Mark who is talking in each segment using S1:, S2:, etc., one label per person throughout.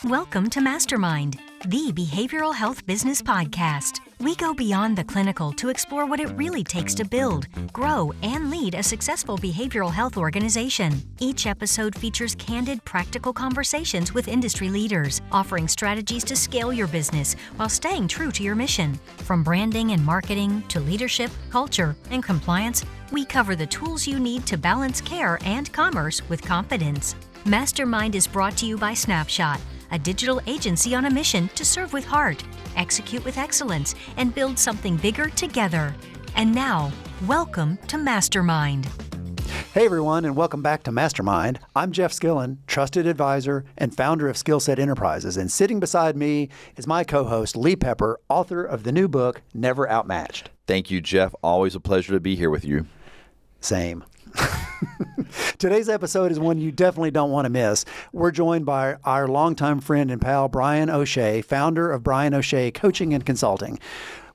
S1: Welcome to MasterMined, the behavioral health business podcast. We go beyond the clinical to explore what it really takes to build, grow, and lead a successful behavioral health organization. Each episode features candid, practical conversations with industry leaders, offering strategies to scale your business while staying true to your mission. From branding and marketing to leadership, culture, and compliance, we cover the tools you need to balance care and commerce with confidence. MasterMined is brought to you by Snapshot, a digital agency on a mission to serve with heart, execute with excellence, and build something bigger together. And now, welcome to MasterMined.
S2: Hey everyone, and welcome back to MasterMined. I'm Jeff Skillen, trusted advisor and founder of Skillset Enterprises. And sitting beside me is my co-host, Lee Pepper, author of the new book, Never Outmatched.
S3: Thank you, Jeff. Always a pleasure to be here with you.
S2: Same. Today's episode is one you definitely don't want to miss. We're joined by our longtime friend and pal, Brian O'Shea, founder of Brian O'Shea Coaching and Consulting.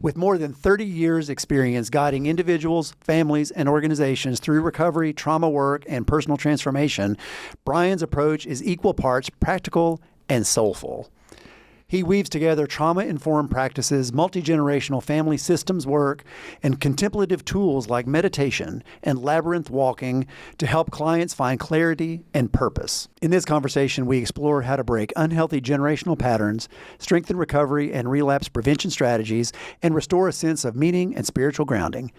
S2: With more than 30 years experience guiding individuals, families, and organizations through recovery, trauma work, and personal transformation, Brian's approach is equal parts practical and soulful. He weaves together trauma-informed practices, multi-generational family systems work, and contemplative tools like meditation and labyrinth walking to help clients find clarity and purpose. In this conversation, we explore how to break unhealthy generational patterns, strengthen recovery and relapse prevention strategies, and restore a sense of meaning and spiritual grounding.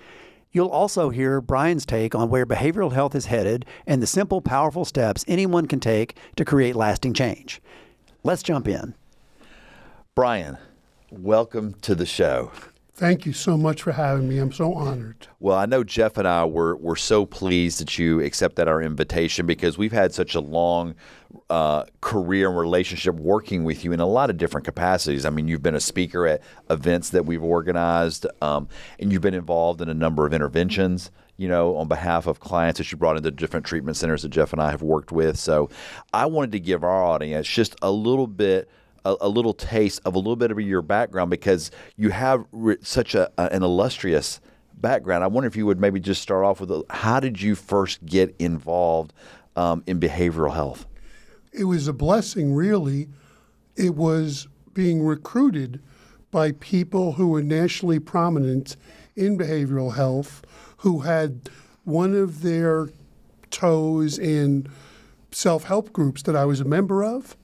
S2: You'll also hear Brian's take on where behavioral health is headed and the simple, powerful steps anyone can take to create lasting change. Let's jump in.
S3: Brian, welcome to the show.
S4: Thank you so much for having me. I'm so honored.
S3: Well, I know Jeff and I were so pleased that you accepted our invitation because we've had such a long career and relationship working with you in a lot of different capacities. I mean, you've been a speaker at events that we've organized, and you've been involved in a number of interventions, on behalf of clients that you brought into different treatment centers that Jeff and I have worked with. So I wanted to give our audience just a little taste of a little bit of your background because you have such an illustrious background. I wonder if you would maybe just start off with how did you first get involved in behavioral health?
S4: It was a blessing, really. It was being recruited by people who were nationally prominent in behavioral health, who had one of their toes in self-help groups that I was a member of.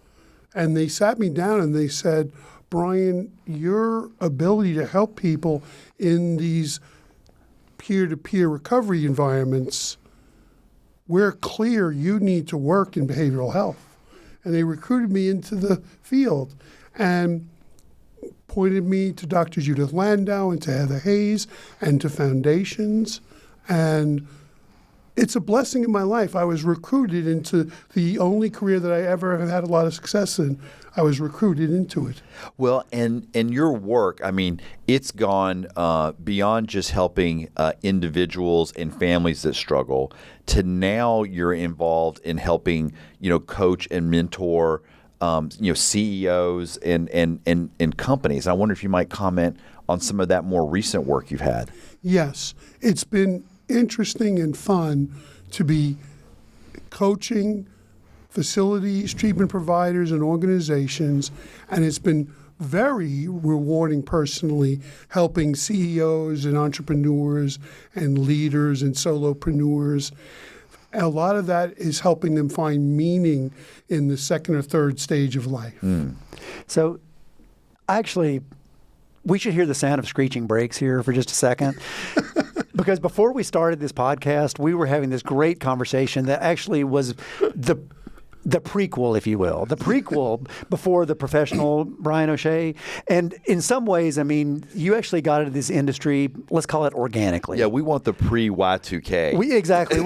S4: And they sat me down and they said, Brian, your ability to help people in these peer-to-peer recovery environments, we're clear you need to work in behavioral health. And they recruited me into the field and pointed me to Dr. Judith Landau and to Heather Hayes and to foundations. And it's a blessing in my life. I was recruited into the only career that I ever have had a lot of success in. I was recruited into it.
S3: Well, and your work, I mean, it's gone beyond just helping individuals and families that struggle to now you're involved in helping, coach and mentor, CEOs and companies. I wonder if you might comment on some of that more recent work you've had.
S4: Yes, it's been interesting and fun to be coaching facilities, treatment providers, and organizations, and it's been very rewarding personally helping CEOs and entrepreneurs and leaders and solopreneurs. And a lot of that is helping them find meaning in the second or third stage of life.
S2: So actually, we should hear the sound of screeching brakes here for just a second. Because before we started this podcast, we were having this great conversation that actually was the prequel, if you will, the prequel before the professional Brian O'Shea. And in some ways, I mean, you actually got into this industry, let's call it organically.
S3: Yeah, we want the pre-Y2K.
S2: Exactly.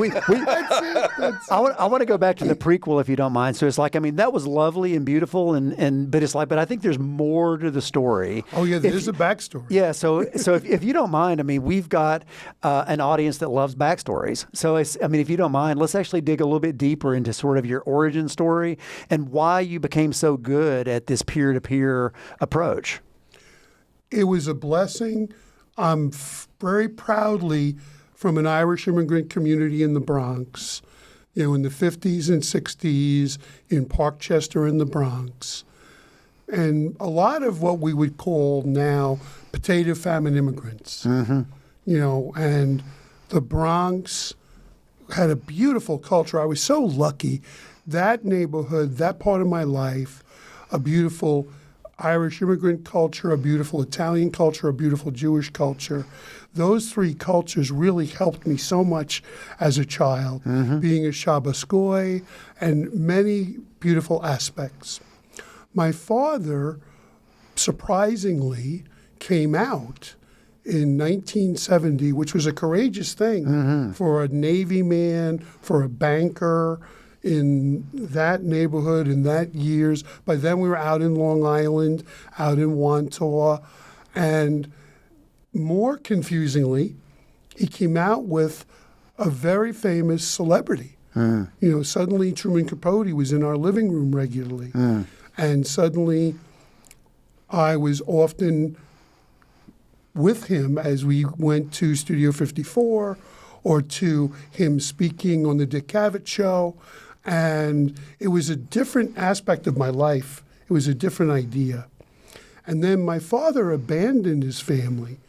S2: I want to go back to the prequel, if you don't mind. So it's like, I mean, that was lovely and beautiful, but it's like, but I think there's more to the story.
S4: Oh, yeah, there's a backstory.
S2: Yeah, so if you don't mind, I mean, we've got an audience that loves backstories. So, if you don't mind, let's actually dig a little bit deeper into sort of your origin story and why you became so good at this peer-to-peer approach.
S4: It was a blessing. I'm very proudly from an Irish immigrant community in the Bronx, in the 50s and 60s in Parkchester in the Bronx. and a lot of what we would call now potato famine immigrants, and the Bronx had a beautiful culture. I was so lucky. That neighborhood, that part of my life, a beautiful Irish immigrant culture, a beautiful Italian culture, a beautiful Jewish culture. Those three cultures really helped me so much as a child, being a Shabbos Goy and many beautiful aspects. My father, surprisingly, came out in 1970, which was a courageous thing for a Navy man, for a banker in that neighborhood in that years. By then we were out in Long Island, out in Wantaw, and more confusingly, he came out with a very famous celebrity. Suddenly Truman Capote was in our living room regularly. And suddenly I was often with him as we went to Studio 54 or to him speaking on the Dick Cavett show. And it was a different aspect of my life. It was a different idea. And then my father abandoned his family,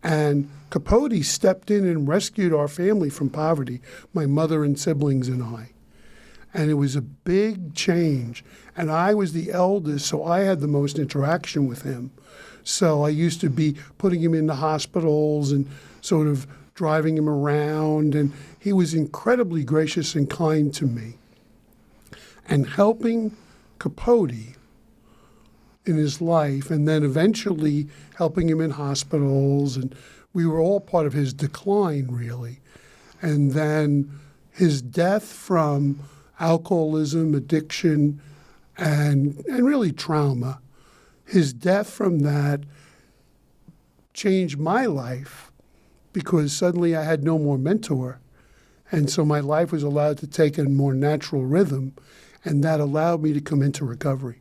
S4: and Capote stepped in and rescued our family from poverty, my mother and siblings and I. And it was a big change. And I was the eldest, so I had the most interaction with him. So I used to be putting him in the hospitals and sort of driving him around. And he was incredibly gracious and kind to me. And helping Capote in his life, and then eventually helping him in hospitals. And we were all part of his decline, really. And then his death from alcoholism, addiction, and really trauma. His death from that changed my life because suddenly I had no more mentor. And so my life was allowed to take a more natural rhythm, and that allowed me to come into recovery.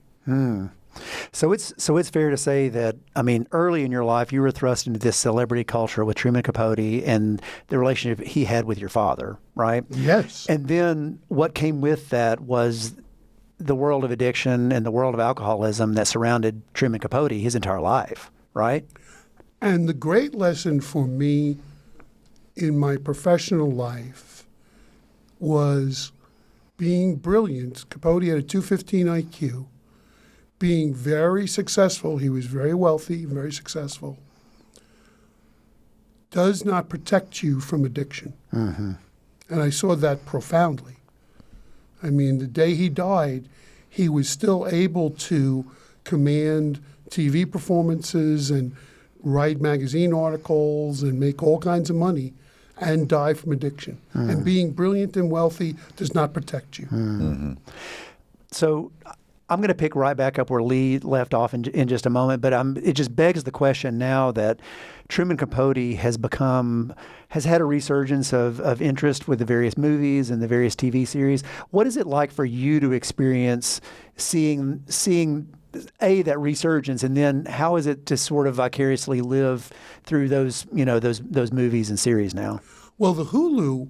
S2: So it's fair to say that, early in your life, you were thrust into this celebrity culture with Truman Capote and the relationship he had with your father, right?
S4: Yes.
S2: And then what came with that was the world of addiction and the world of alcoholism that surrounded Truman Capote his entire life, right?
S4: And the great lesson for me in my professional life was being brilliant. Capote had a 215 IQ. Being very successful, he was very wealthy, very successful, does not protect you from addiction. And I saw that profoundly. The day he died, he was still able to command TV performances and write magazine articles and make all kinds of money and die from addiction. And being brilliant and wealthy does not protect you.
S2: So I'm going to pick right back up where Lee left off in just a moment, but it just begs the question now that Truman Capote has had a resurgence of interest with the various movies and the various TV series. What is it like for you to experience seeing that resurgence, and then how is it to sort of vicariously live through those movies and series now?
S4: Well, the Hulu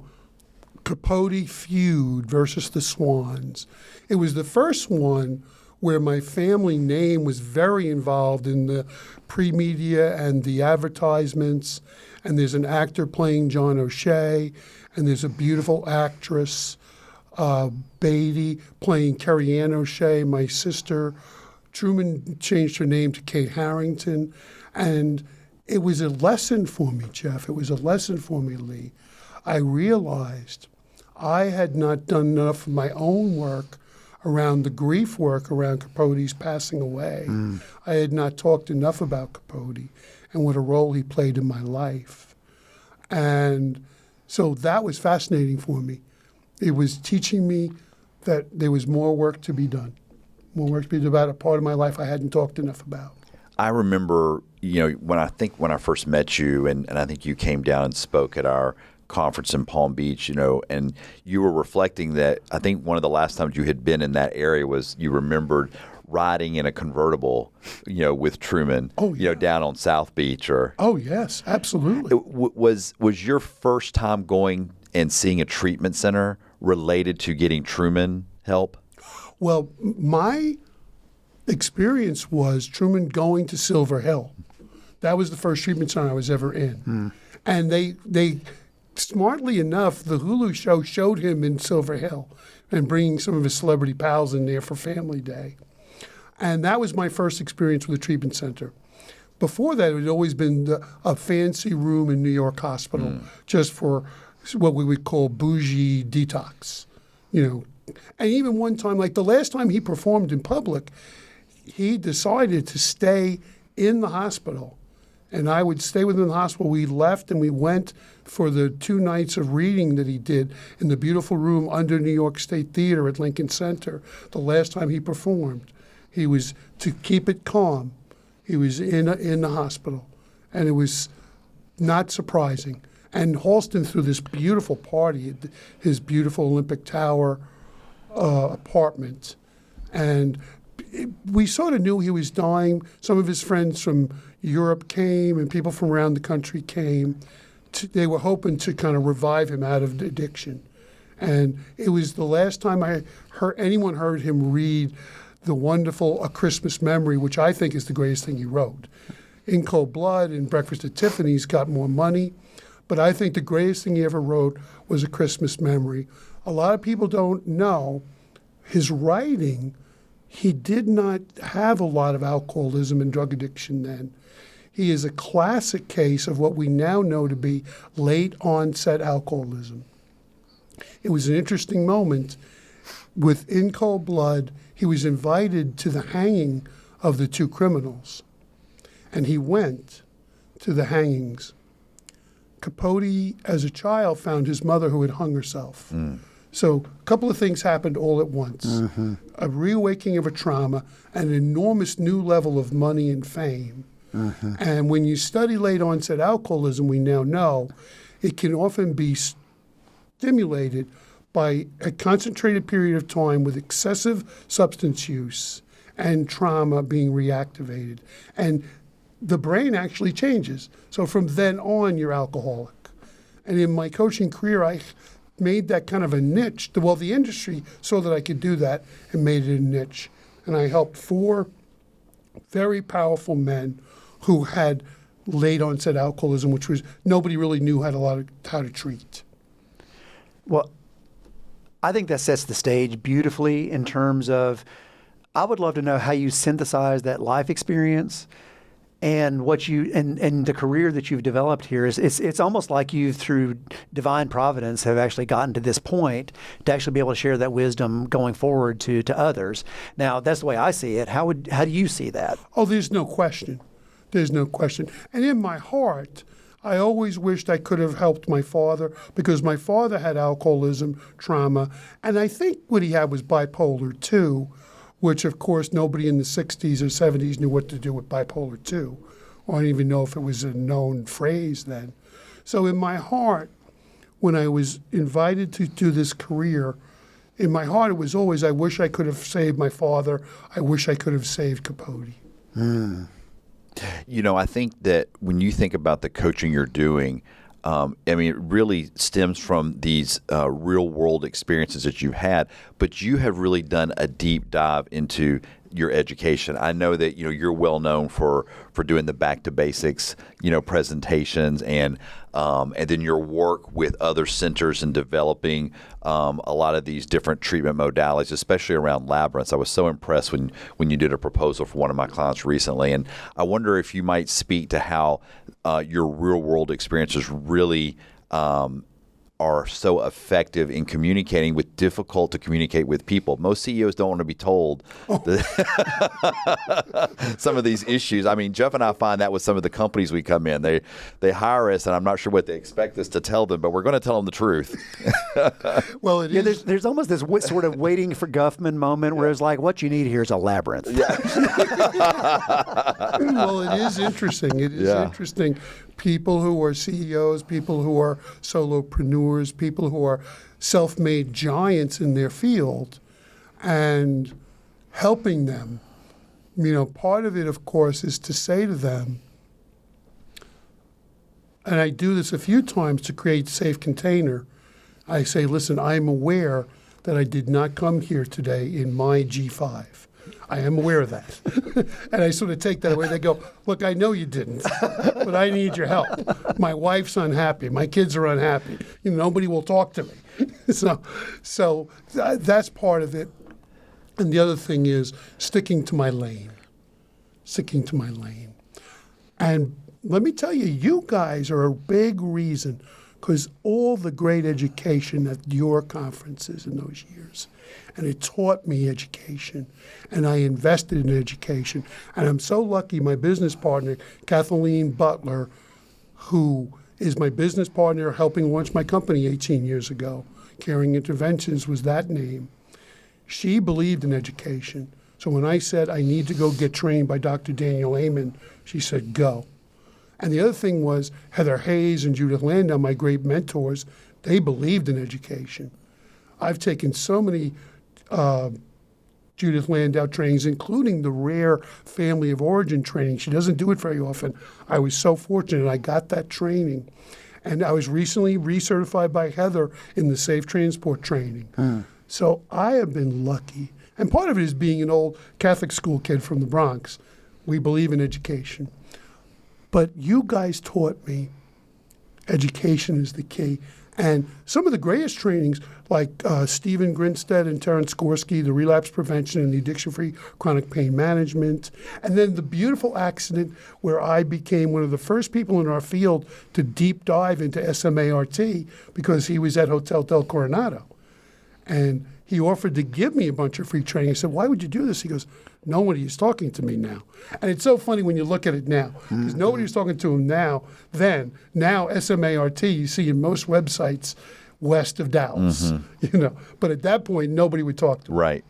S4: Capote feud versus the Swans. It was the first one where my family name was very involved in the pre-media and the advertisements. And there's an actor playing John O'Shea, and there's a beautiful actress, Beatty, playing Carrie Ann O'Shea, my sister. Truman changed her name to Kate Harrington. And it was a lesson for me, Jeff. It was a lesson for me, Lee. I realized I had not done enough of my own work around the grief work around Capote's passing away. I had not talked enough about Capote and what a role he played in my life. And so that was fascinating for me. It was teaching me that there was more work to be done, more work to be done about a part of my life I hadn't talked enough about.
S3: I remember, when I first met you, and I think you came down and spoke at our conference in Palm Beach, and you were reflecting that I think one of the last times you had been in that area was you remembered riding in a convertible, with Truman, down on South Beach or.
S4: Oh, yes, absolutely.
S3: Was your first time going and seeing a treatment center related to getting Truman help?
S4: Well, my experience was Truman going to Silver Hill. That was the first treatment center I was ever in. And they smartly enough, the Hulu show showed him in Silver Hill and bringing some of his celebrity pals in there for Family Day. And that was my first experience with a treatment center. Before that, it had always been a fancy room in New York Hospital just for what we would call bougie detox, And even one time, like the last time he performed in public, he decided to stay in the hospital. And I would stay with him in the hospital. We left and we went for the 2 nights of reading that he did in the beautiful room under New York State Theater at Lincoln Center the last time he performed. He was, to keep it calm, he was in the hospital. And it was not surprising. And Halston threw this beautiful party at his beautiful Olympic Tower apartment. And we sort of knew he was dying. Some of his friends from Europe came and people from around the country came. They were hoping to kind of revive him out of addiction. And it was the last time anyone heard him read the wonderful A Christmas Memory, which I think is the greatest thing he wrote. In Cold Blood and Breakfast at Tiffany's got more money. But I think the greatest thing he ever wrote was A Christmas Memory. A lot of people don't know his writing. He did not have a lot of alcoholism and drug addiction then. He is a classic case of what we now know to be late onset alcoholism. It was an interesting moment. With In Cold Blood, he was invited to the hanging of the 2 criminals. And he went to the hangings. Capote, as a child, found his mother who had hung herself. So a couple of things happened all at once. A reawakening of a trauma, an enormous new level of money and fame. And when you study late onset alcoholism, we now know it can often be stimulated by a concentrated period of time with excessive substance use and trauma being reactivated. And the brain actually changes. So from then on, you're alcoholic. And in my coaching career, I made that kind of a niche. Well, the industry saw that I could do that and made it a niche. And I helped 4 very powerful men who had late onset alcoholism, which was nobody really knew how to treat.
S2: Well, I think that sets the stage beautifully in terms of, I would love to know how you synthesize that life experience and what you and the career that you've developed here. It's almost like you, through divine providence, have actually gotten to this point to actually be able to share that wisdom going forward to others. Now, that's the way I see it. How do you see that?
S4: Oh, there's no question. There's no question. And in my heart, I always wished I could have helped my father, because my father had alcoholism, trauma, and I think what he had was bipolar 2, which, of course, nobody in the 60s or 70s knew what to do with bipolar 2, or I didn't even know if it was a known phrase then. So in my heart, when I was invited to do this career, in my heart it was always, I wish I could have saved my father. I wish I could have saved Capote.
S3: I think that when you think about the coaching you're doing, it really stems from these real-world experiences that you've had, but you have really done a deep dive into your education. I know that you're well known for doing the back to basics presentations, and then your work with other centers and developing a lot of these different treatment modalities, especially around labyrinths. I was so impressed when you did a proposal for one of my clients recently, and I wonder if you might speak to how your real world experiences really are so effective in communicating with difficult to communicate with people. Most CEOs don't want to be told some of these issues. I mean, Jeff and I find that with some of the companies we come in. They hire us, and I'm not sure what they expect us to tell them, but we're going to tell them the truth.
S4: Well, it is.
S2: There's almost this sort of waiting for Guffman moment where it's like, what you need here is a labyrinth.
S4: Well, it is interesting. It is interesting. People who are CEOs, people who are solopreneurs, people who are self-made giants in their field, and helping them. Part of it, of course, is to say to them, and I do this a few times to create safe container. I say, listen, I'm aware that I did not come here today in my G5. I am aware of that. And I sort of take that away. They go, look, I know you didn't, but I need your help. My wife's unhappy. My kids are unhappy. Nobody will talk to me. So that's part of it. And the other thing is sticking to my lane. And let me tell you, you guys are a big reason, because all the great education at your conferences in those years, and it taught me education, and I invested in education. And I'm so lucky my business partner, Kathleen Butler, who is my business partner helping launch my company 18 years ago, Caring Interventions was that name. She believed in education. So when I said I need to go get trained by Dr. Daniel Amen, she said, go. And the other thing was Heather Hayes and Judith Landau, my great mentors, they believed in education. I've taken so many Judith Landau trainings, including the rare family of origin training. She doesn't do it very often. I was so fortunate I got that training. And I was recently recertified by Heather in the safe transport training. So I have been lucky. And part of it is being an old Catholic school kid from the Bronx. We believe in education. But you guys taught me education is the key. And some of the greatest trainings, like Stephen Grinstead and Terence Gorski, the relapse prevention and the addiction-free chronic pain management. And then the beautiful accident where I became one of the first people in our field to deep dive into SMART because he was at Hotel Del Coronado. And he offered to give me a bunch of free training. I said, why would you do this? He goes, nobody is talking to me now. And it's so funny when you look at it now, because nobody was talking to him now. Now SMART you see in most websites west of Dallas, But at that point, nobody would talk to him.
S3: Right.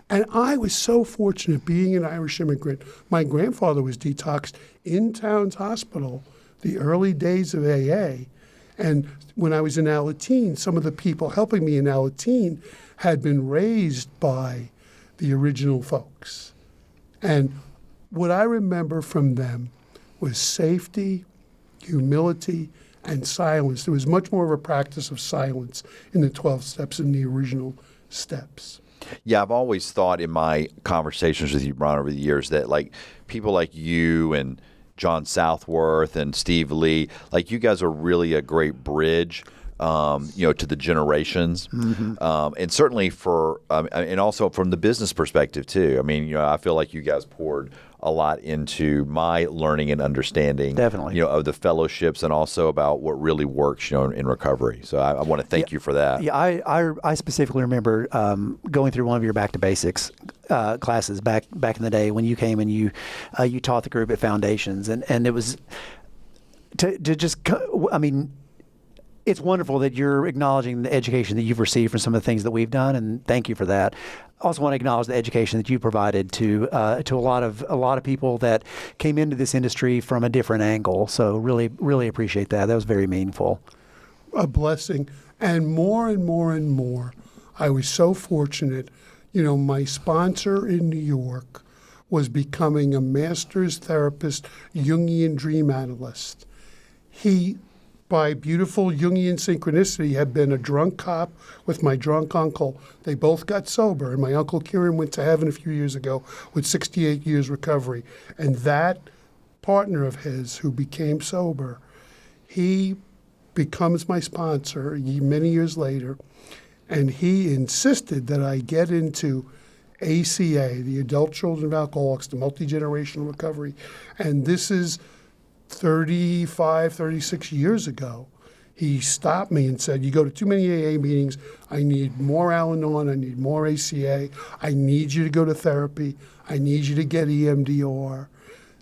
S4: And I was so fortunate being an Irish immigrant. My grandfather was detoxed in Towns Hospital, the early days of AA. And when I was in Alateen, some of the people helping me in Alateen had been raised by the original folks. And what I remember from them was safety, humility, and silence. There was much more of a practice of silence in the 12 steps than the original steps.
S3: Yeah, I've always thought in my conversations with you, Brian, over the years that like people like you and John Southworth and Steve Lee, like you guys are really a great bridge, to the generations, and certainly for, and also from the business perspective too. I mean, I feel like you guys poured a lot into my learning and understanding,
S2: Definitely.
S3: Of the fellowships and also about what really works, in recovery. So I want to thank you for that.
S2: Yeah, I specifically remember going through one of your Back to Basics classes back in the day when you came and you taught the group at Foundations, and it was to just, I mean, it's wonderful that you're acknowledging the education that you've received from some of the things that we've done, and thank you for that. I also want to acknowledge the education that you provided to a lot of people that came into this industry from a different angle. So really appreciate that. That was very meaningful.
S4: A blessing. And more, I was so fortunate. My sponsor in New York was becoming a master's therapist, Jungian dream analyst. He, by beautiful Jungian synchronicity, had been a drunk cop with my drunk uncle. They both got sober, and my Uncle Kieran went to heaven a few years ago with 68 years recovery. And that partner of his who became sober, he becomes my sponsor many years later, and he insisted that I get into ACA, the Adult Children of Alcoholics, the multigenerational recovery. And this is 35, 36 years ago. He stopped me and said, you go to too many AA meetings. I need more Al-Anon. I need more ACA. I need you to go to therapy. I need you to get EMDR.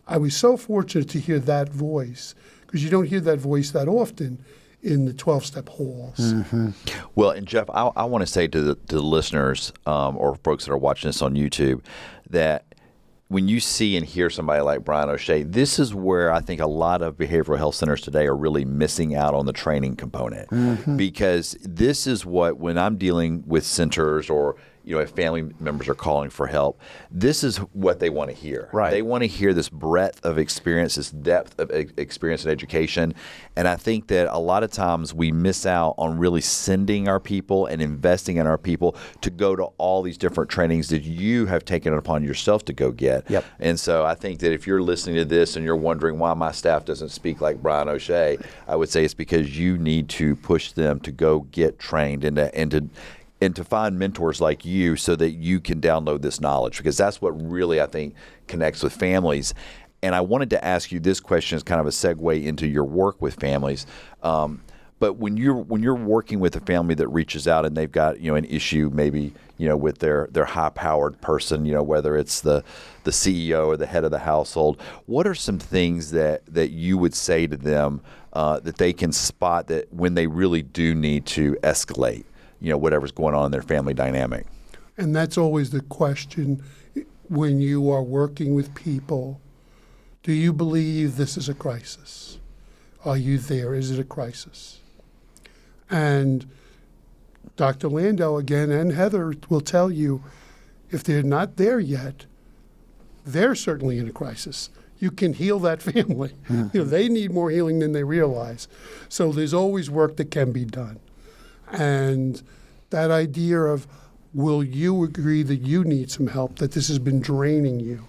S4: I was so fortunate to hear that voice, because you don't hear that voice that often in the 12-step halls.
S3: Well, and Jeff, I want to say to the listeners or folks that are watching this on YouTube that when you see and hear somebody like Brian O'Shea, this is where I think a lot of behavioral health centers today are really missing out on the training component. Because this is what, when I'm dealing with centers or if family members are calling for help, this is what they want to hear.
S2: Right.
S3: They want to hear this breadth of experience, this depth of experience and education. And I think that a lot of times we miss out on really sending our people and investing in our people to go to all these different trainings that you have taken it upon yourself to go get.
S2: Yep.
S3: And so I think that if you're listening to this and you're wondering why my staff doesn't speak like Brian O'Shea, I would say it's because you need to push them to go get trained and to find mentors like you so that you can download this knowledge, because that's what really, I think, connects with families. And I wanted to ask you this question as kind of a segue into your work with families. But when you're working with a family that reaches out and they've got an issue maybe with their high-powered person, whether it's the CEO or the head of the household, what are some things that you would say to them that they can spot that when they really do need to escalate, whatever's going on in their family dynamic?
S4: And that's always the question when you are working with people. Do you believe this is a crisis? Are you there? Is it a crisis? And Dr. Landau again and Heather will tell you, if they're not there yet, they're certainly in a crisis. You can heal that family. They need more healing than they realize. So there's always work that can be done. And that idea of, will you agree that you need some help, that this has been draining you?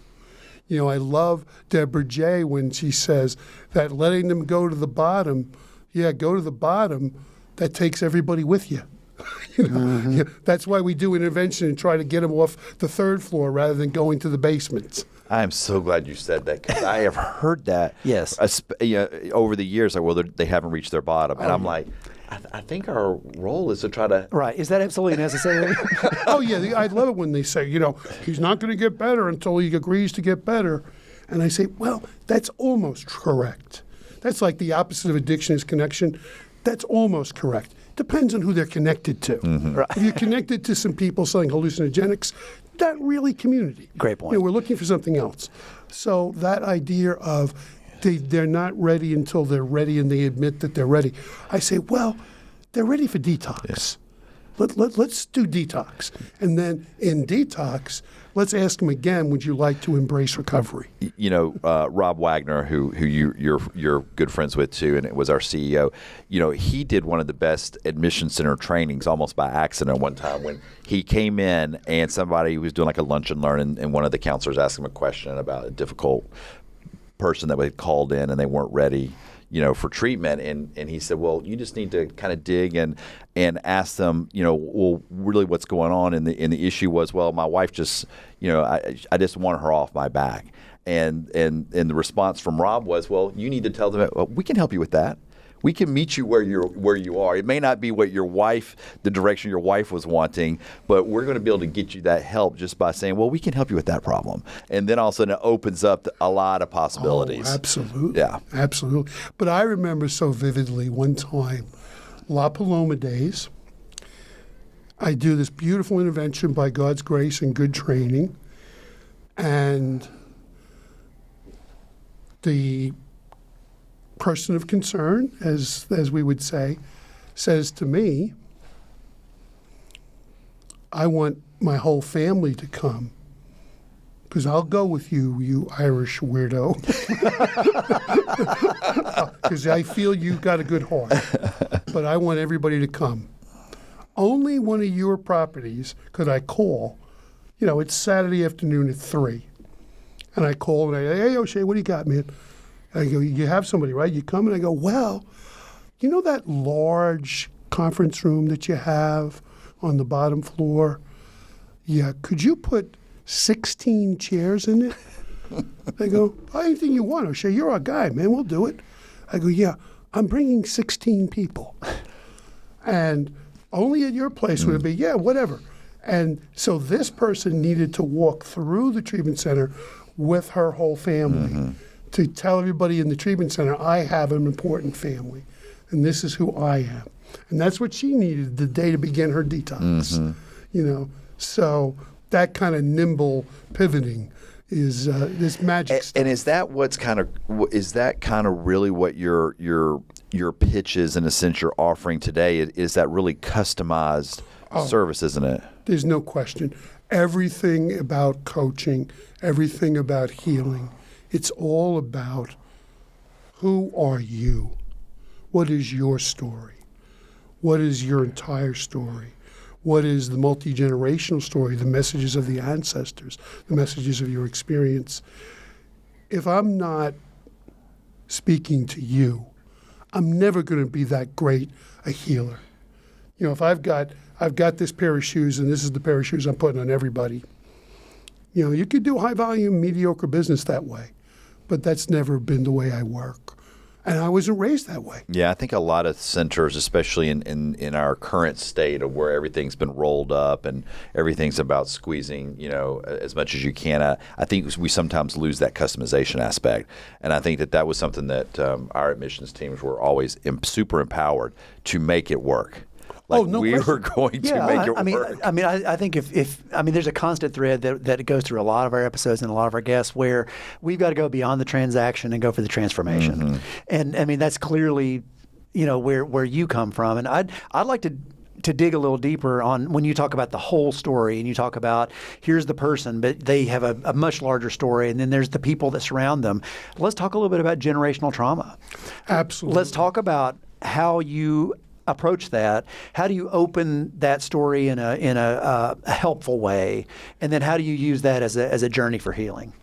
S4: I love Deborah J. when she says that letting them go to the bottom, go to the bottom, that takes everybody with you. That's why we do intervention and try to get them off the third floor rather than going to the basements.
S3: I am so glad you said that, because I have heard that
S2: Yes.
S3: Over the years, they haven't reached their bottom. And I'm like, I think our role is to try to...
S2: Right. Is that absolutely necessary?
S4: Oh, yeah. I love it when they say, he's not going to get better until he agrees to get better. And I say, well, that's almost correct. That's like the opposite of addiction is connection. That's almost correct. Depends on who they're connected to.
S2: Mm-hmm. Right.
S4: If you're connected to some people selling hallucinogenics, not really community.
S2: Great point.
S4: We're looking for something else. So that idea of they're not ready until they're ready and they admit that they're ready. I say, well, they're ready for detox. Yeah. Let's do detox. And then in detox, let's ask them again, would you like to embrace recovery?
S3: Rob Wagner, who you're good friends with too, and it was our CEO, he did one of the best admission center trainings almost by accident one time when he came in and somebody was doing like a lunch and learn, and one of the counselors asked him a question about a difficult person that had called in and they weren't ready for treatment, and he said, well, you just need to kind of dig and ask them, well, really what's going on, and the issue was, well, my wife just, I just want her off my back, and the response from Rob was, well, you need to tell them, well, we can help you with that. We can meet you where you are. It may not be what the direction your wife was wanting, but we're going to be able to get you that help just by saying, well, we can help you with that problem. And then all of a sudden it opens up a lot of possibilities.
S4: Oh, absolutely.
S3: Yeah.
S4: Absolutely. But I remember so vividly one time, La Paloma days, I do this beautiful intervention by God's grace and good training, and the person of concern, as we would say, says to me, I want my whole family to come, because I'll go with you, you Irish weirdo, because I feel you've got a good heart, but I want everybody to come. Only one of your properties could I call. It's Saturday afternoon at 3, and I call and I say, hey, O'Shea, what do you got, man? I go, you have somebody, right? You come, and I go, well, that large conference room that you have on the bottom floor? Yeah, could you put 16 chairs in it? They go, anything you want, O'Shea. You're our guy, man. We'll do it. I go, yeah, I'm bringing 16 people. And only at your place would it be, yeah, whatever. And so this person needed to walk through the treatment center with her whole family. To tell everybody in the treatment center, I have an important family, and this is who I am. And that's what she needed the day to begin her detox. So that kind of nimble pivoting is this magic stuff.
S3: And is that really what your pitch is, in a sense, you're offering today? Is that really customized service, isn't it?
S4: There's no question. Everything about coaching, everything about healing, it's all about who are you? What is your story? What is your entire story? What is the multi-generational story, the messages of the ancestors, the messages of your experience? If I'm not speaking to you, I'm never going to be that great a healer. You know, if I've got this pair of shoes and this is the pair of shoes I'm putting on everybody, you know, you could do high volume, mediocre business that way, but that's never been the way I work. And I wasn't raised that way.
S3: Yeah, I think a lot of centers, especially in our current state of where everything's been rolled up and everything's about squeezing, you know, as much as you can. I think we sometimes lose that customization aspect. And I think that was something that our admissions teams were always super empowered to make it work. Like we were going to make it work.
S2: I think if there's a constant thread that goes through a lot of our episodes and a lot of our guests where we've got to go beyond the transaction and go for the transformation. Mm-hmm. And I mean, that's clearly, you know, where you come from. And I'd like to dig a little deeper on when you talk about the whole story and you talk about here's the person, but they have a much larger story, and then there's the people that surround them. Let's talk a little bit about generational trauma.
S4: Absolutely.
S2: Let's talk about how you approach that. How do you open that story in a helpful way, and then how do you use that as a journey for healing?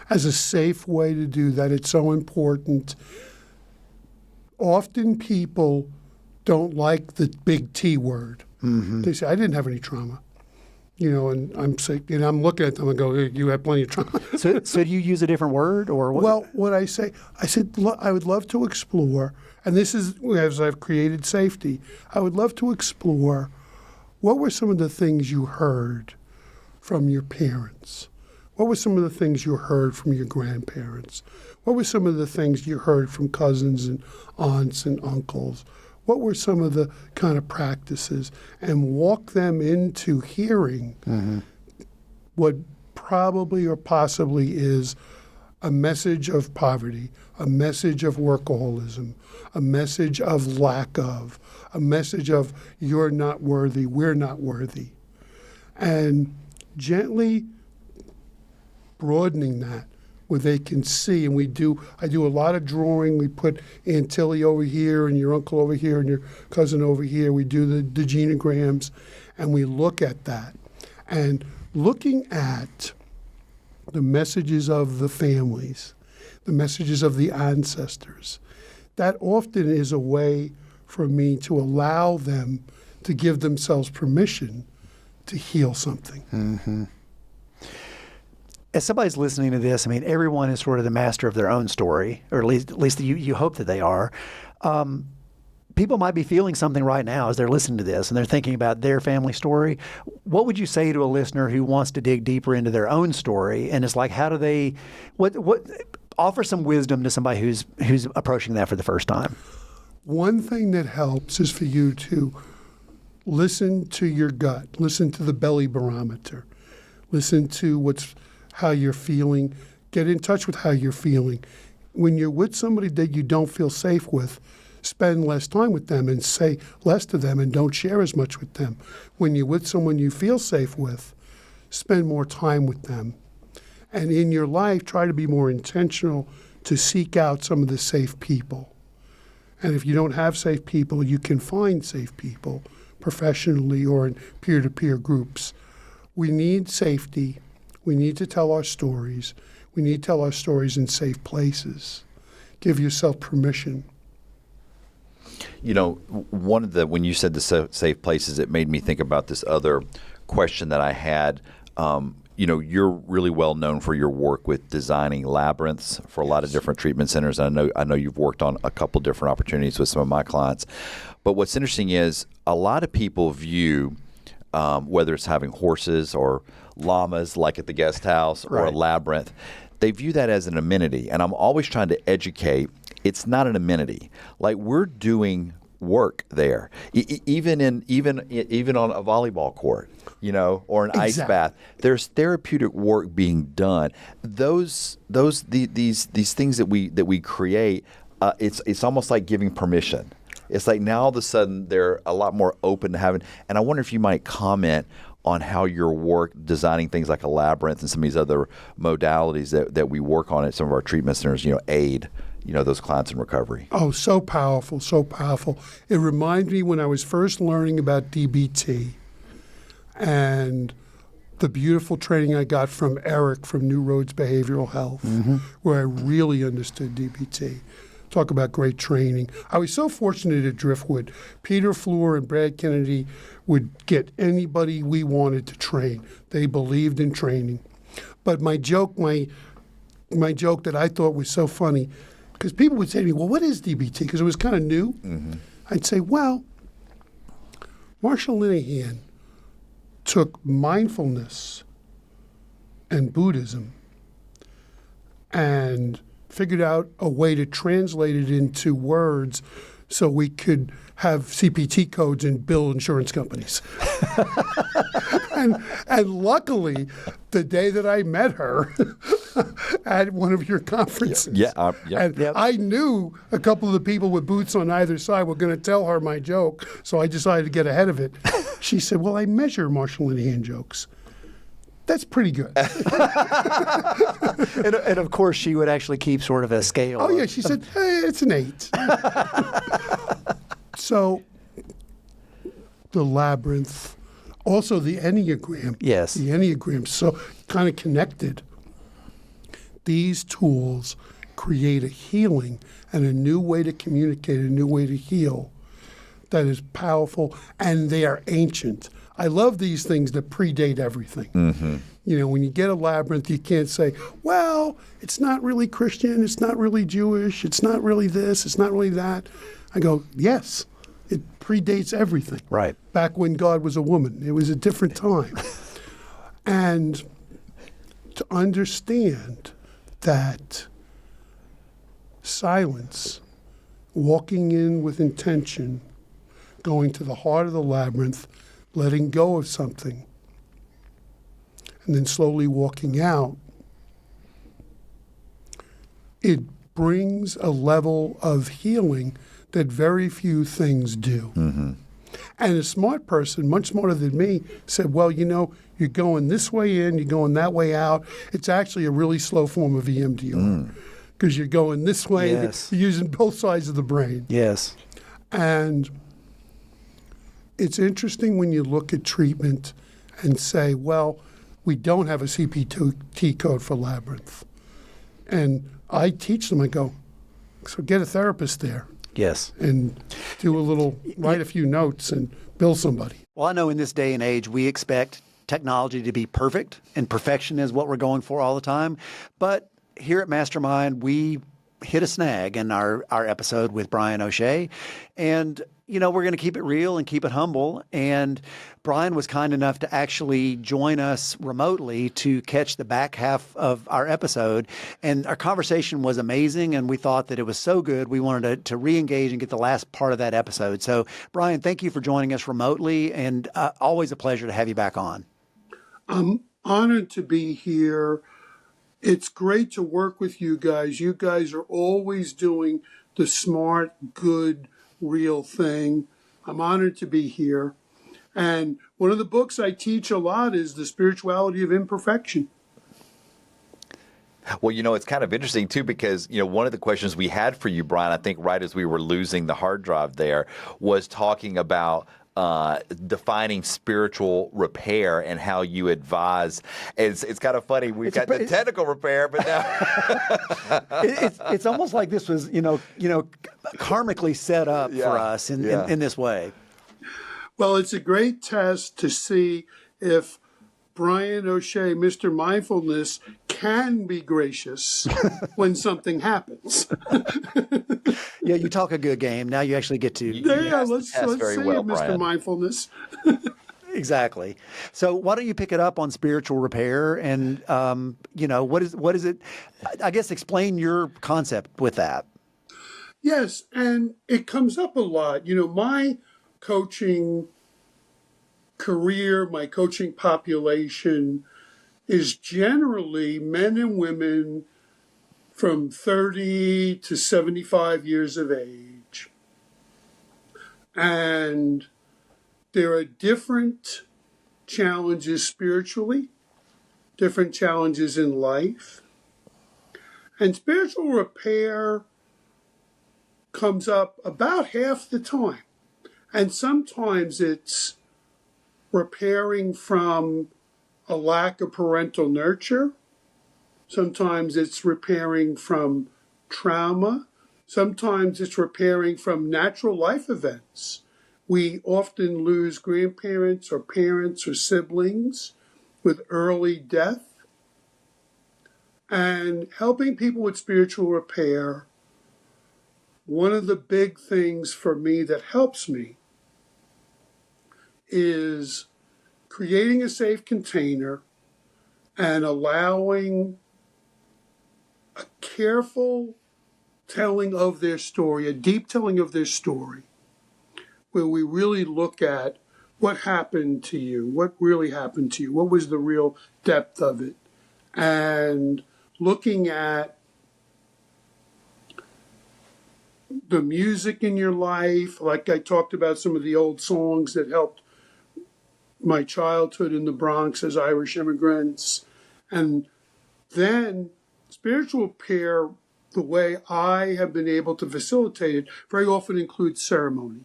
S4: As a safe way to do that, it's so important. Often people don't like the big T word. Mm-hmm. They say, "I didn't have any trauma," you know, and I'm sick, and I'm looking at them and go, "You have plenty of trauma."
S2: So do you use a different word, or what?
S4: Well, what I said, I would love to explore. And this is, as I've created safety, I would love to explore what were some of the things you heard from your parents? What were some of the things you heard from your grandparents? What were some of the things you heard from cousins and aunts and uncles? What were some of the kind of practices? And walk them into hearing what probably or possibly is a message of poverty, a message of workaholism, a message of lack of, a message of you're not worthy, we're not worthy. And gently broadening that where they can see, and I do a lot of drawing. We put Aunt Tilly over here and your uncle over here and your cousin over here. We do the genograms, and we look at that. And looking at the messages of the families, the messages of the ancestors, that often is a way for me to allow them to give themselves permission to heal something.
S2: Mm-hmm. As somebody's listening to this, I mean, everyone is sort of the master of their own story, or at least you hope that they are. People might be feeling something right now as they're listening to this and they're thinking about their family story. What would you say to a listener who wants to dig deeper into their own story? And it's like, how do they, what offer some wisdom to somebody who's approaching that for the first time?
S4: One thing that helps is for you to listen to your gut, listen to the belly barometer, listen to how you're feeling, get in touch with how you're feeling. When you're with somebody that you don't feel safe with, spend less time with them and say less to them and don't share as much with them. When you're with someone you feel safe with, spend more time with them. And in your life, try to be more intentional to seek out some of the safe people. And if you don't have safe people, you can find safe people professionally or in peer-to-peer groups. We need safety. We need to tell our stories. We need to tell our stories in safe places. Give yourself permission.
S3: You know, when you said the safe places, it made me think about this other question that I had. You know, you're really well known for your work with designing labyrinths for a lot of different treatment centers. I know you've worked on a couple different opportunities with some of my clients. But what's interesting is a lot of people view whether it's having horses or llamas like at the guest house or a labyrinth, they view that as an amenity. And I'm always trying to educate. It's not an amenity. Like, we're doing work there, even on a volleyball court, you know, or an ice bath. There's therapeutic work being done. These things that we create. It's almost like giving permission. It's like now all of a sudden they're a lot more open to having. And I wonder if you might comment how your work designing things like a labyrinth and some of these other modalities that we work on at some of our treatment centers, aid, those clients in recovery.
S4: Oh, so powerful, so powerful. It reminds me when I was first learning about DBT and the beautiful training I got from Eric from New Roads Behavioral Health, where I really understood DBT. Talk about great training. I was so fortunate at Driftwood. Peter Fleur and Brad Kennedy would get anybody we wanted to train. They believed in training. But my joke that I thought was so funny, because people would say to me, well, what is DBT? Because it was kind of new. I'd say, well, Marshall Linehan took mindfulness and Buddhism and figured out a way to translate it into words so we could have CPT codes and bill insurance companies. and luckily, the day that I met her at one of your conferences, I knew a couple of the people with booths on either side were going to tell her my joke, so I decided to get ahead of it. She said, well, I measure Marshall Linehan jokes. That's pretty good.
S2: and of course, she would actually keep sort of a scale.
S4: Oh, yeah. She said, hey, it's an 8. So the labyrinth, also the Enneagram.
S2: Yes.
S4: The Enneagram, so kind of connected. These tools create a healing and a new way to communicate, a new way to heal that is powerful, and they are ancient. I love these things that predate everything. When you get a labyrinth, you can't say, well, it's not really Christian, it's not really Jewish, it's not really this, it's not really that. I go, yes, it predates everything.
S2: Right.
S4: Back when God was a woman. It was a different time. And to understand that silence, walking in with intention, going to the heart of the labyrinth, letting go of something, and then slowly walking out, it brings a level of healing that very few things do. And a smart person, much smarter than me, said, well, you're going this way in, you're going that way out. It's actually a really slow form of EMDR because you're going this way,
S2: Yes.
S4: you're using both sides of the brain.
S2: Yes.
S4: And it's interesting when you look at treatment and say, well, we don't have a CPT code for labyrinth. And I teach them, I go, so get a therapist there.
S2: Yes.
S4: And write a few notes and bill somebody.
S2: Well, I know in this day and age, we expect technology to be perfect, and perfection is what we're going for all the time. But here at MasterMined, we hit a snag in our episode with Brian O'Shea. And, we're going to keep it real and keep it humble. And Brian was kind enough to actually join us remotely to catch the back half of our episode. And our conversation was amazing. And we thought that it was so good, we wanted to re-engage and get the last part of that episode. So, Brian, thank you for joining us remotely. And always a pleasure to have you back on.
S4: I'm honored to be here. It's great to work with you guys. You guys are always doing the smart, good, real thing. I'm honored to be here. And one of the books I teach a lot is The Spirituality of Imperfection.
S3: Well, it's kind of interesting, too, because, one of the questions we had for you, Brian, I think right as we were losing the hard drive there, was talking about defining spiritual repair and how you advise. It's kind of funny. We've got the technical repair, but now
S2: it's almost like this was, karmically set up for us in this way.
S4: Well, it's a great test to see if Brian O'Shea, Mr. Mindfulness, can be gracious when something happens.
S2: Yeah, you talk a good game. Now you actually get to...
S4: Let's say it, Mr. Mindfulness.
S2: Exactly. So why don't you pick it up on spiritual repair and, what is it? I guess explain your concept with that.
S4: Yes, and it comes up a lot. My coaching career, my coaching population is generally men and women from 30 to 75 years of age. And there are different challenges spiritually, different challenges in life. And spiritual repair comes up about half the time. And sometimes it's repairing from a lack of parental nurture. Sometimes it's repairing from trauma. Sometimes it's repairing from natural life events. We often lose grandparents or parents or siblings with early death. And helping people with spiritual repair, one of the big things for me that helps me is creating a safe container and allowing a careful telling of their story, a deep telling of their story, where we really look at what happened to you, what really happened to you, what was the real depth of it, and looking at the music in your life, like I talked about some of the old songs that helped my childhood in the Bronx as Irish immigrants. And then spiritual repair, the way I have been able to facilitate it, very often includes ceremony.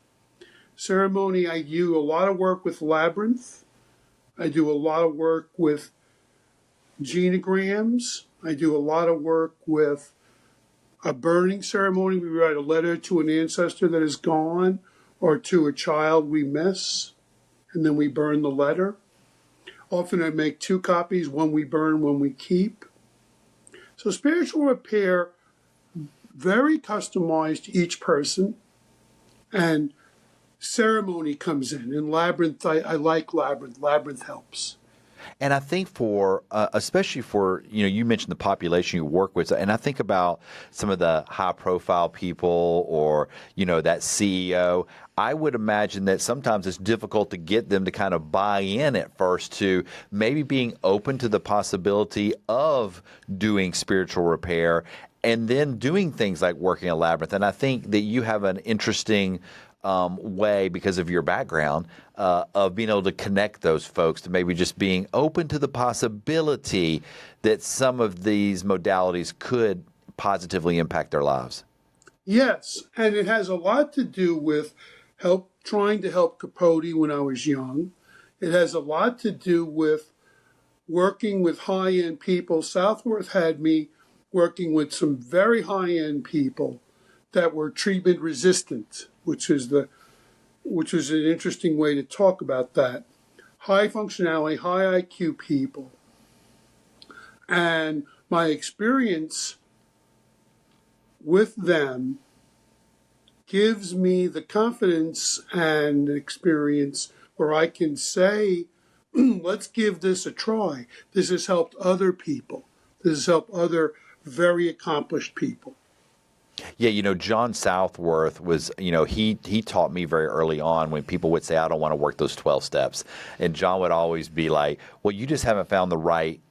S4: Ceremony, I do a lot of work with labyrinth. I do a lot of work with genograms. I do a lot of work with a burning ceremony. We write a letter to an ancestor that is gone or to a child we miss, and then we burn the letter. Often I make 2 copies, one we burn, one we keep. So spiritual repair, very customized to each person, and ceremony comes in. In labyrinth, I like labyrinth. Labyrinth helps.
S3: And I think for, especially for, you mentioned the population you work with, and I think about some of the high-profile people or, that CEO. I would imagine that sometimes it's difficult to get them to kind of buy in at first to maybe being open to the possibility of doing spiritual repair and then doing things like working a labyrinth. And I think that you have an interesting way, because of your background, of being able to connect those folks to maybe just being open to the possibility that some of these modalities could positively impact their lives.
S4: Yes, and it has a lot to do with trying to help Capote when I was young. It has a lot to do with working with high-end people. Southworth had me working with some very high-end people that were treatment resistant, which is an interesting way to talk about that. High functionality, high IQ people. And my experience with them gives me the confidence and experience where I can say, let's give this a try. This has helped other people. This has helped other very accomplished people.
S3: Yeah, John Southworth was, he taught me very early on when people would say, I don't want to work those 12 steps. And John would always be like, well, you just haven't found the right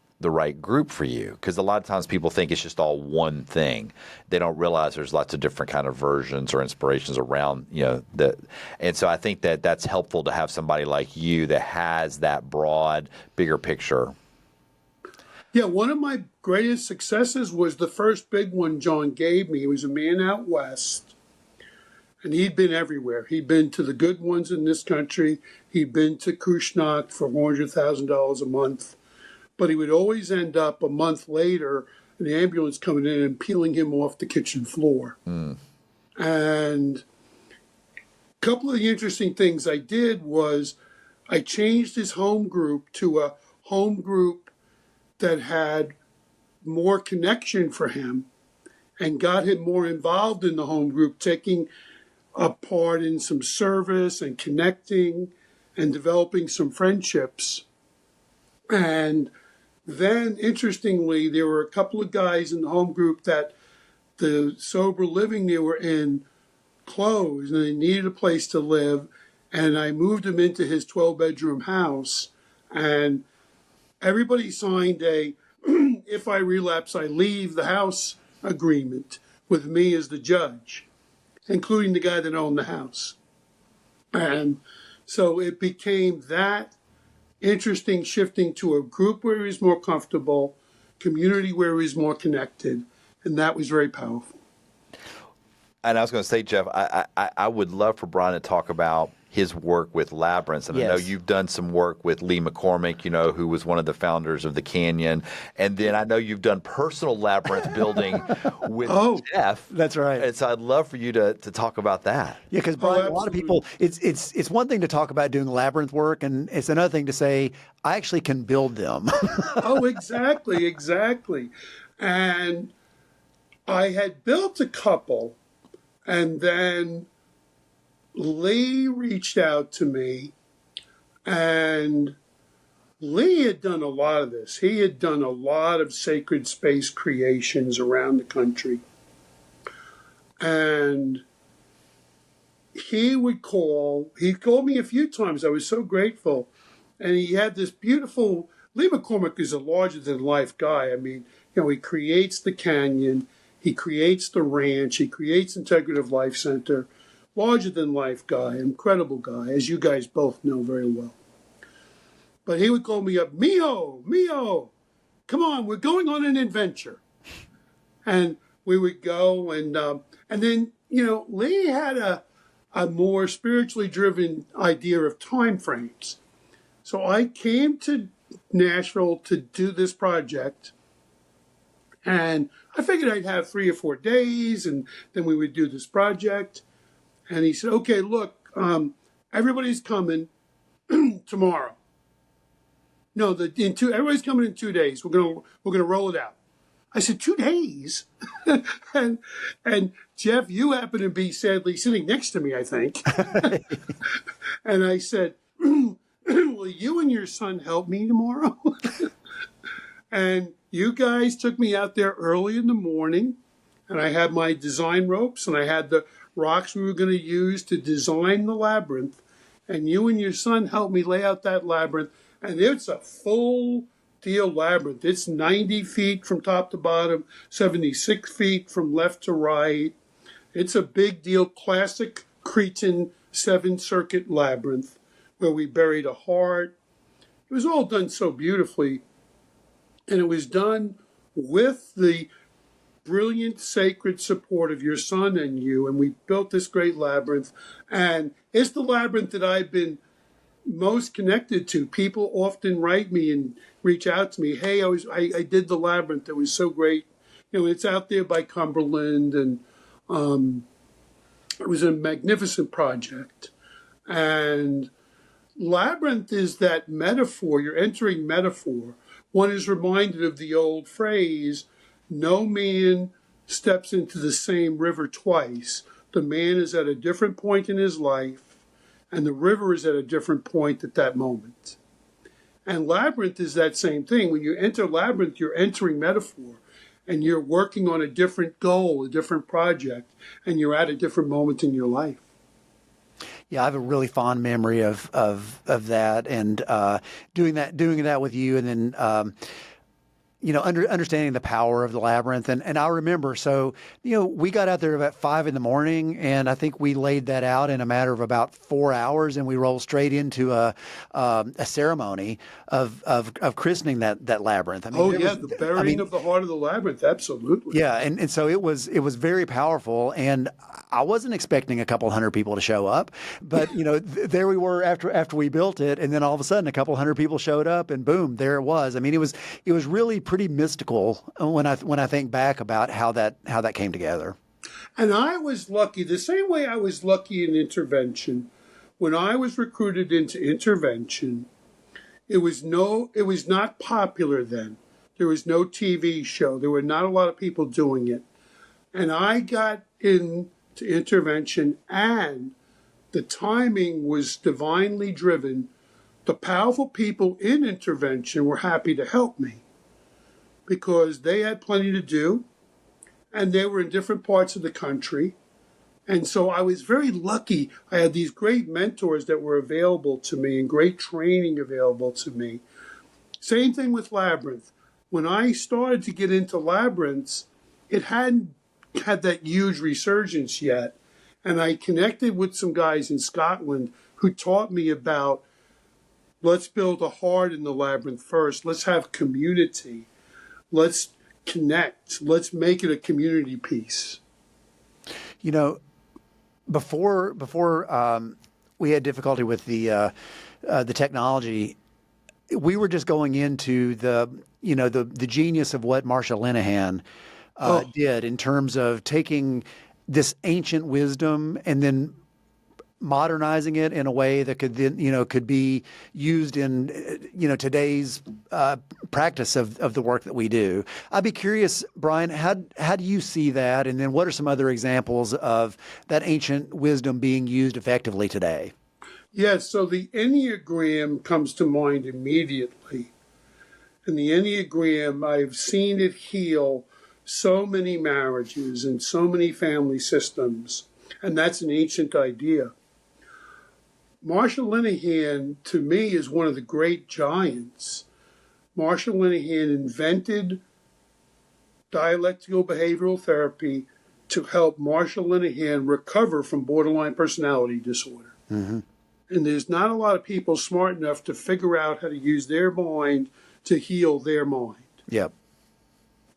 S3: group for you. Because a lot of times people think it's just all one thing. They don't realize there's lots of different kind of versions or inspirations around, that. And so I think that that's helpful to have somebody like you that has that broad, bigger picture.
S4: Yeah, one of my greatest successes was the first big one John gave me. He was a man out west, and he'd been everywhere. He'd been to the good ones in this country. He'd been to Kushnak for $400,000 a month. But he would always end up a month later, an ambulance coming in and peeling him off the kitchen floor. And a couple of the interesting things I did was I changed his home group to a home group that had more connection for him and got him more involved in the home group, taking a part in some service and connecting and developing some friendships. And then, interestingly, there were a couple of guys in the home group that the sober living they were in closed and they needed a place to live. And I moved him into his 12-bedroom house, and everybody signed a, if I relapse, I leave the house agreement with me as the judge, including the guy that owned the house. And so it became that interesting shifting to a group where he was more comfortable, community where he was more connected, and that was very powerful.
S3: And I was going to say, Jeff, I would love for Brian to talk about his work with Labyrinth. And I know you've done some work with Lee McCormick, who was one of the founders of the Canyon. And then I know you've done personal Labyrinth building with Jeff.
S2: That's right.
S3: And so I'd love for you to talk about that.
S2: Yeah, because Brian, a lot of people, it's one thing to talk about doing Labyrinth work, and it's another thing to say, I actually can build them.
S4: Exactly. And I had built a couple, and then Lee reached out to me, and Lee had done a lot of this. He had done a lot of sacred space creations around the country. And he called me a few times. I was so grateful. And he had this beautiful, Lee McCormick is a larger than life guy. I mean, he creates the canyon, he creates the ranch, he creates Integrative Life Center. Larger than life guy, incredible guy, as you guys both know very well. But he would call me up, Mio, come on, we're going on an adventure. And we would go, and then, Lee had a more spiritually driven idea of time frames. So I came to Nashville to do this project, and I figured I'd have 3 or 4 days, and then we would do this project. And he said, okay, look, everybody's coming tomorrow. No, everybody's coming in 2 days. We're gonna roll it out. I said, 2 days? and Jeff, you happen to be sadly sitting next to me, I think. And I said, will you and your son help me tomorrow? And you guys took me out there early in the morning, and I had my design ropes, and I had the rocks we were going to use to design the labyrinth, and you and your son helped me lay out that labyrinth, and it's a full deal labyrinth. It's 90 feet from top to bottom, 76 feet from left to right. It's a big deal, classic Cretan 7-circuit labyrinth where we buried a heart. It was all done so beautifully, and it was done with the brilliant, sacred support of your son and you, and we built this great labyrinth. And it's the labyrinth that I've been most connected to. People often write me and reach out to me, hey, I did the labyrinth, it was so great. It's out there by Cumberland, and it was a magnificent project. And labyrinth is that metaphor, you're entering metaphor. One is reminded of the old phrase, no man steps into the same river twice. The man is at a different point in his life, and the river is at a different point at that moment. And labyrinth is that same thing. When you enter labyrinth, you're entering metaphor, and you're working on a different goal, a different project, and you're at a different moment in your life.
S2: Yeah, I have a really fond memory of that, and doing that with you, and then understanding the power of the labyrinth. And I remember, so, we got out there about 5 a.m, and I think we laid that out in a matter of about 4 hours, and we rolled straight into a ceremony of christening that labyrinth. I mean,
S4: the burying of the heart of the labyrinth, absolutely.
S2: Yeah, and so it was very powerful, and I wasn't expecting a couple hundred people to show up, but there we were after we built it, and then all of a sudden a couple hundred people showed up, and boom, there it was. I mean, it was really pretty mystical when I think back about how that came together.
S4: And I was lucky, the same way I was lucky in intervention. When I was recruited into intervention, it was not popular then. There was no TV show. There were not a lot of people doing it. And I got into intervention, and the timing was divinely driven. The powerful people in intervention were happy to help me because they had plenty to do, and they were in different parts of the country. And so I was very lucky. I had these great mentors that were available to me and great training available to me. Same thing with Labyrinth. When I started to get into Labyrinths, it hadn't had that huge resurgence yet. And I connected with some guys in Scotland who taught me about let's build a heart in the labyrinth first. Let's have community. Let's connect. Let's make it a community piece.
S2: You know, before we had difficulty with the technology, we were just going into the genius of what Marsha Linehan did in terms of taking this ancient wisdom and then modernizing it in a way that could then, could be used in, today's practice of the work that we do. I'd be curious, Brian, how do you see that? And then what are some other examples of that ancient wisdom being used effectively today?
S4: Yes, so the Enneagram comes to mind immediately. In the Enneagram, I've seen it heal so many marriages and so many family systems, and that's an ancient idea. Marsha Linehan, to me, is one of the great giants. Marsha Linehan invented dialectical behavioral therapy to help Marsha Linehan recover from borderline personality disorder. Mm-hmm. And there's not a lot of people smart enough to figure out how to use their mind to heal their mind.
S2: Yep.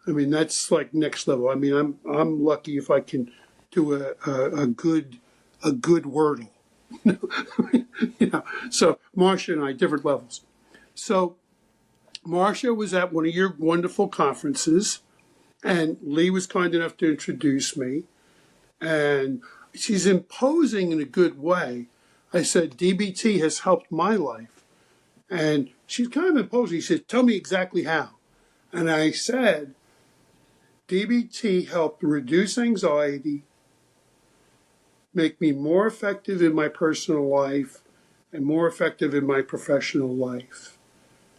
S4: I mean, that's like next level. I mean, I'm lucky if I can do a good Wordle. So Marsha and I, different levels. So Marsha was at one of your wonderful conferences, and Lee was kind enough to introduce me, and she's imposing in a good way. I said, DBT has helped my life. And she's kind of imposing. She said, tell me exactly how. And I said, DBT helped reduce anxiety, make me more effective in my personal life and more effective in my professional life,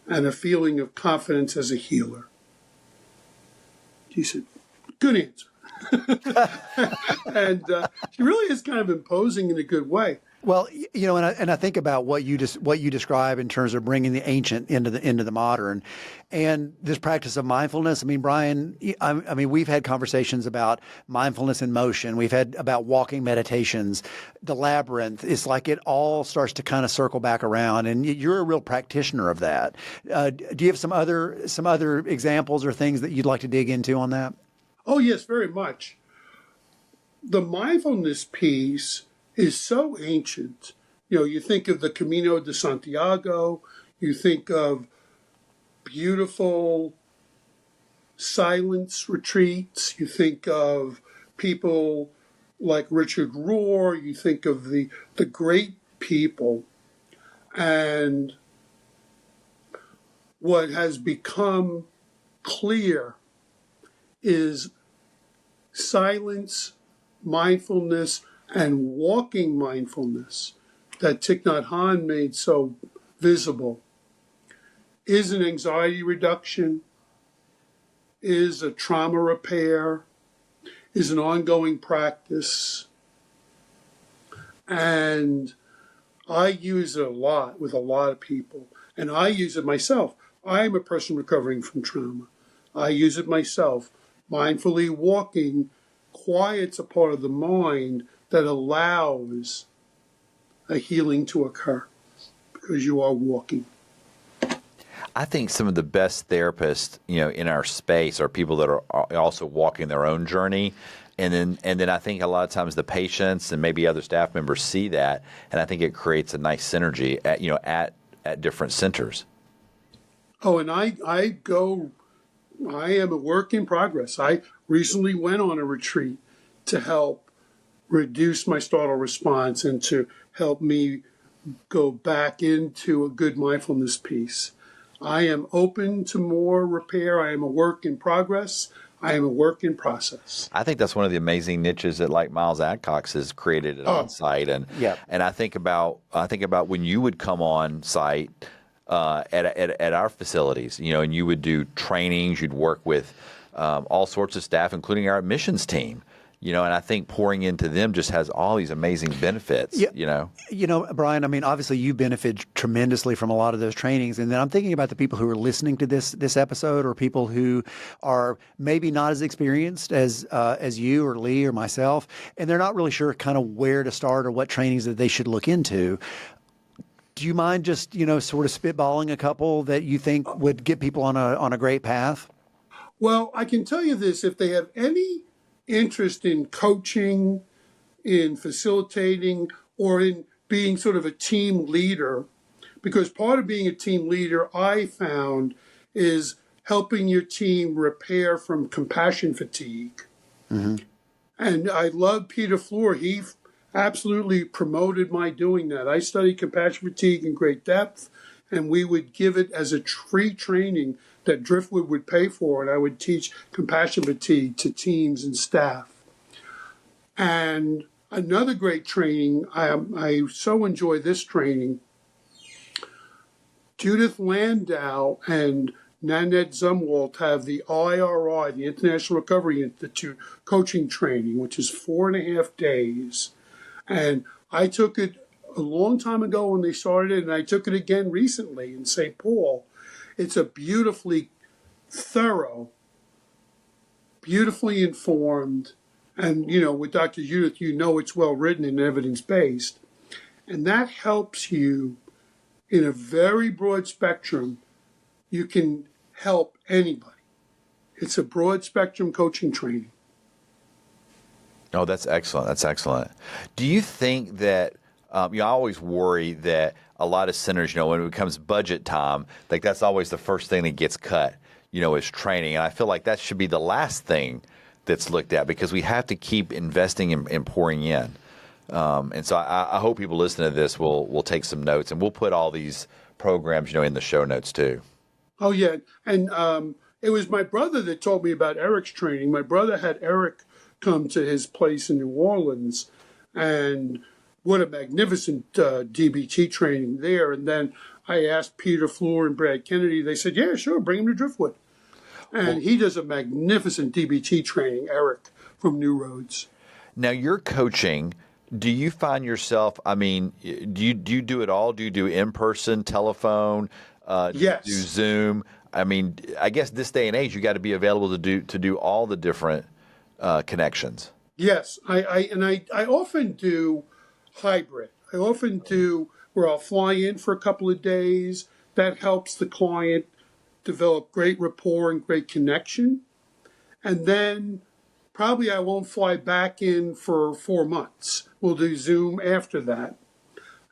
S4: and a feeling of confidence as a healer. She said, good answer. And she really is kind of imposing in a good way.
S2: Well, and I think about what you describe in terms of bringing the ancient into the modern, and this practice of mindfulness. I mean, Brian, we've had conversations about mindfulness in motion. We've had about walking meditations, the labyrinth. It's like it all starts to kind of circle back around, and you're a real practitioner of that. Do you have some other examples or things that you'd like to dig into on that?
S4: Oh, yes, very much. The mindfulness piece is so ancient. You think of the Camino de Santiago, you think of beautiful silence retreats, you think of people like Richard Rohr, you think of the great people. And what has become clear is silence, mindfulness, and walking mindfulness that Thich Nhat Hanh made so visible is an anxiety reduction, is a trauma repair, is an ongoing practice. And I use it a lot with a lot of people, and I use it myself. I am a person recovering from trauma. I use it myself. Mindfully walking quiets a part of the mind that allows a healing to occur because you are walking.
S3: I think some of the best therapists, in our space are people that are also walking their own journey. And then I think a lot of times the patients and maybe other staff members see that, and I think it creates a nice synergy at different centers.
S4: Oh, and I am a work in progress. I recently went on a retreat to help reduce my startle response and to help me go back into a good mindfulness piece. I am open to more repair. I am a work in progress. I am a work in process.
S3: I think that's one of the amazing niches that like Miles Adcox has created on site. And and I think about when you would come on site at our facilities, and you would do trainings, you'd work with all sorts of staff, including our admissions team. And I think pouring into them just has all these amazing benefits,
S2: Brian, obviously you benefit tremendously from a lot of those trainings. And then I'm thinking about the people who are listening to this episode, or people who are maybe not as experienced as you or Lee or myself, and they're not really sure kind of where to start or what trainings that they should look into. do you mind just, sort of spitballing a couple that you think would get people on a great path?
S4: Well, I can tell you this, if they have any interest in coaching, in facilitating, or in being sort of a team leader, because part of being a team leader, I found, is helping your team repair from compassion fatigue. Mm-hmm. And I love Peter Fleur. He absolutely promoted my doing that. I studied compassion fatigue in great depth, and we would give it as a free training that Driftwood would pay for, and I would teach compassion fatigue to teams and staff. And another great training, I so enjoy this training. Judith Landau and Nanette Zumwalt have the IRI, the International Recovery Institute, coaching training, which is 4.5 days. And I took it a long time ago when they started it, and I took it again recently in St. Paul. It's a beautifully thorough, beautifully informed, and, with Dr. Judith, it's well written and evidence-based. And that helps you in a very broad spectrum. You can help anybody. It's a broad spectrum coaching training.
S3: Oh, that's excellent. That's excellent. Do you think that, I always worry that a lot of centers, when it becomes budget time, like that's always the first thing that gets cut, is training. And I feel like that should be the last thing that's looked at, because we have to keep investing and pouring in. And so I hope people listening to this will take some notes, and we'll put all these programs, in the show notes too.
S4: Oh, yeah. And it was my brother that told me about Eric's training. My brother had Eric come to his place in New Orleans, and what a magnificent DBT training there. And then I asked Peter Fleur and Brad Kennedy. They said, yeah, sure, bring him to Driftwood. And he does a magnificent DBT training, Eric, from New Roads.
S3: Now, you're coaching. Do you find yourself, do you do it all? Do you do in-person, telephone,
S4: yes.
S3: do Zoom? I guess this day and age, you got to be available to do all the different connections.
S4: Yes, I often do hybrid. I often do where I'll fly in for a couple of days. That helps the client develop great rapport and great connection. And then probably I won't fly back in for 4 months. We'll do Zoom after that.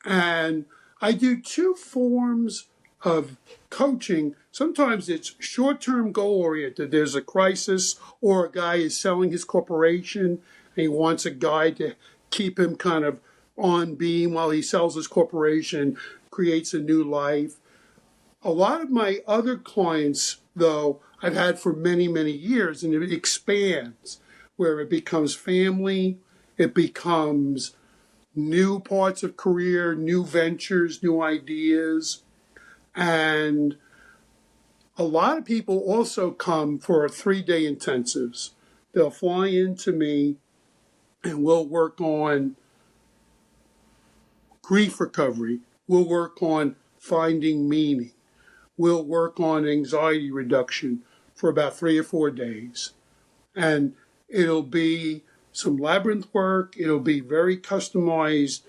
S4: And I do 2 forms of coaching. Sometimes it's short-term goal-oriented. There's a crisis, or a guy is selling his corporation and he wants a guide to keep him kind of on beam while he sells his corporation, creates a new life. A lot of my other clients, though, I've had for many, many years, and it expands, where it becomes family, it becomes new parts of career, new ventures, new ideas. And a lot of people also come for 3-day intensives. They'll fly into me, and we'll work on grief recovery. We'll work on finding meaning. We'll work on anxiety reduction for about 3 or 4 days. And it'll be some labyrinth work. It'll be very customized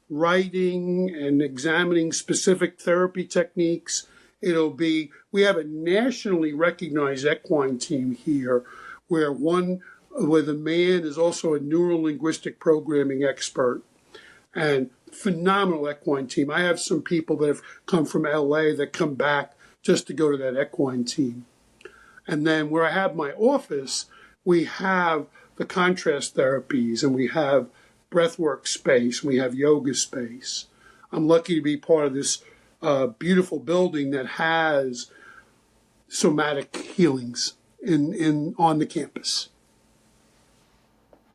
S4: writing and examining specific therapy techniques. We have a nationally recognized equine team here where the man is also a neuro-linguistic programming expert, and phenomenal equine team. I have some people that have come from LA that come back just to go to that equine team. And then where I have my office, we have the contrast therapies, and we have breathwork space, and we have yoga space. I'm lucky to be part of this beautiful building that has somatic healings on the campus.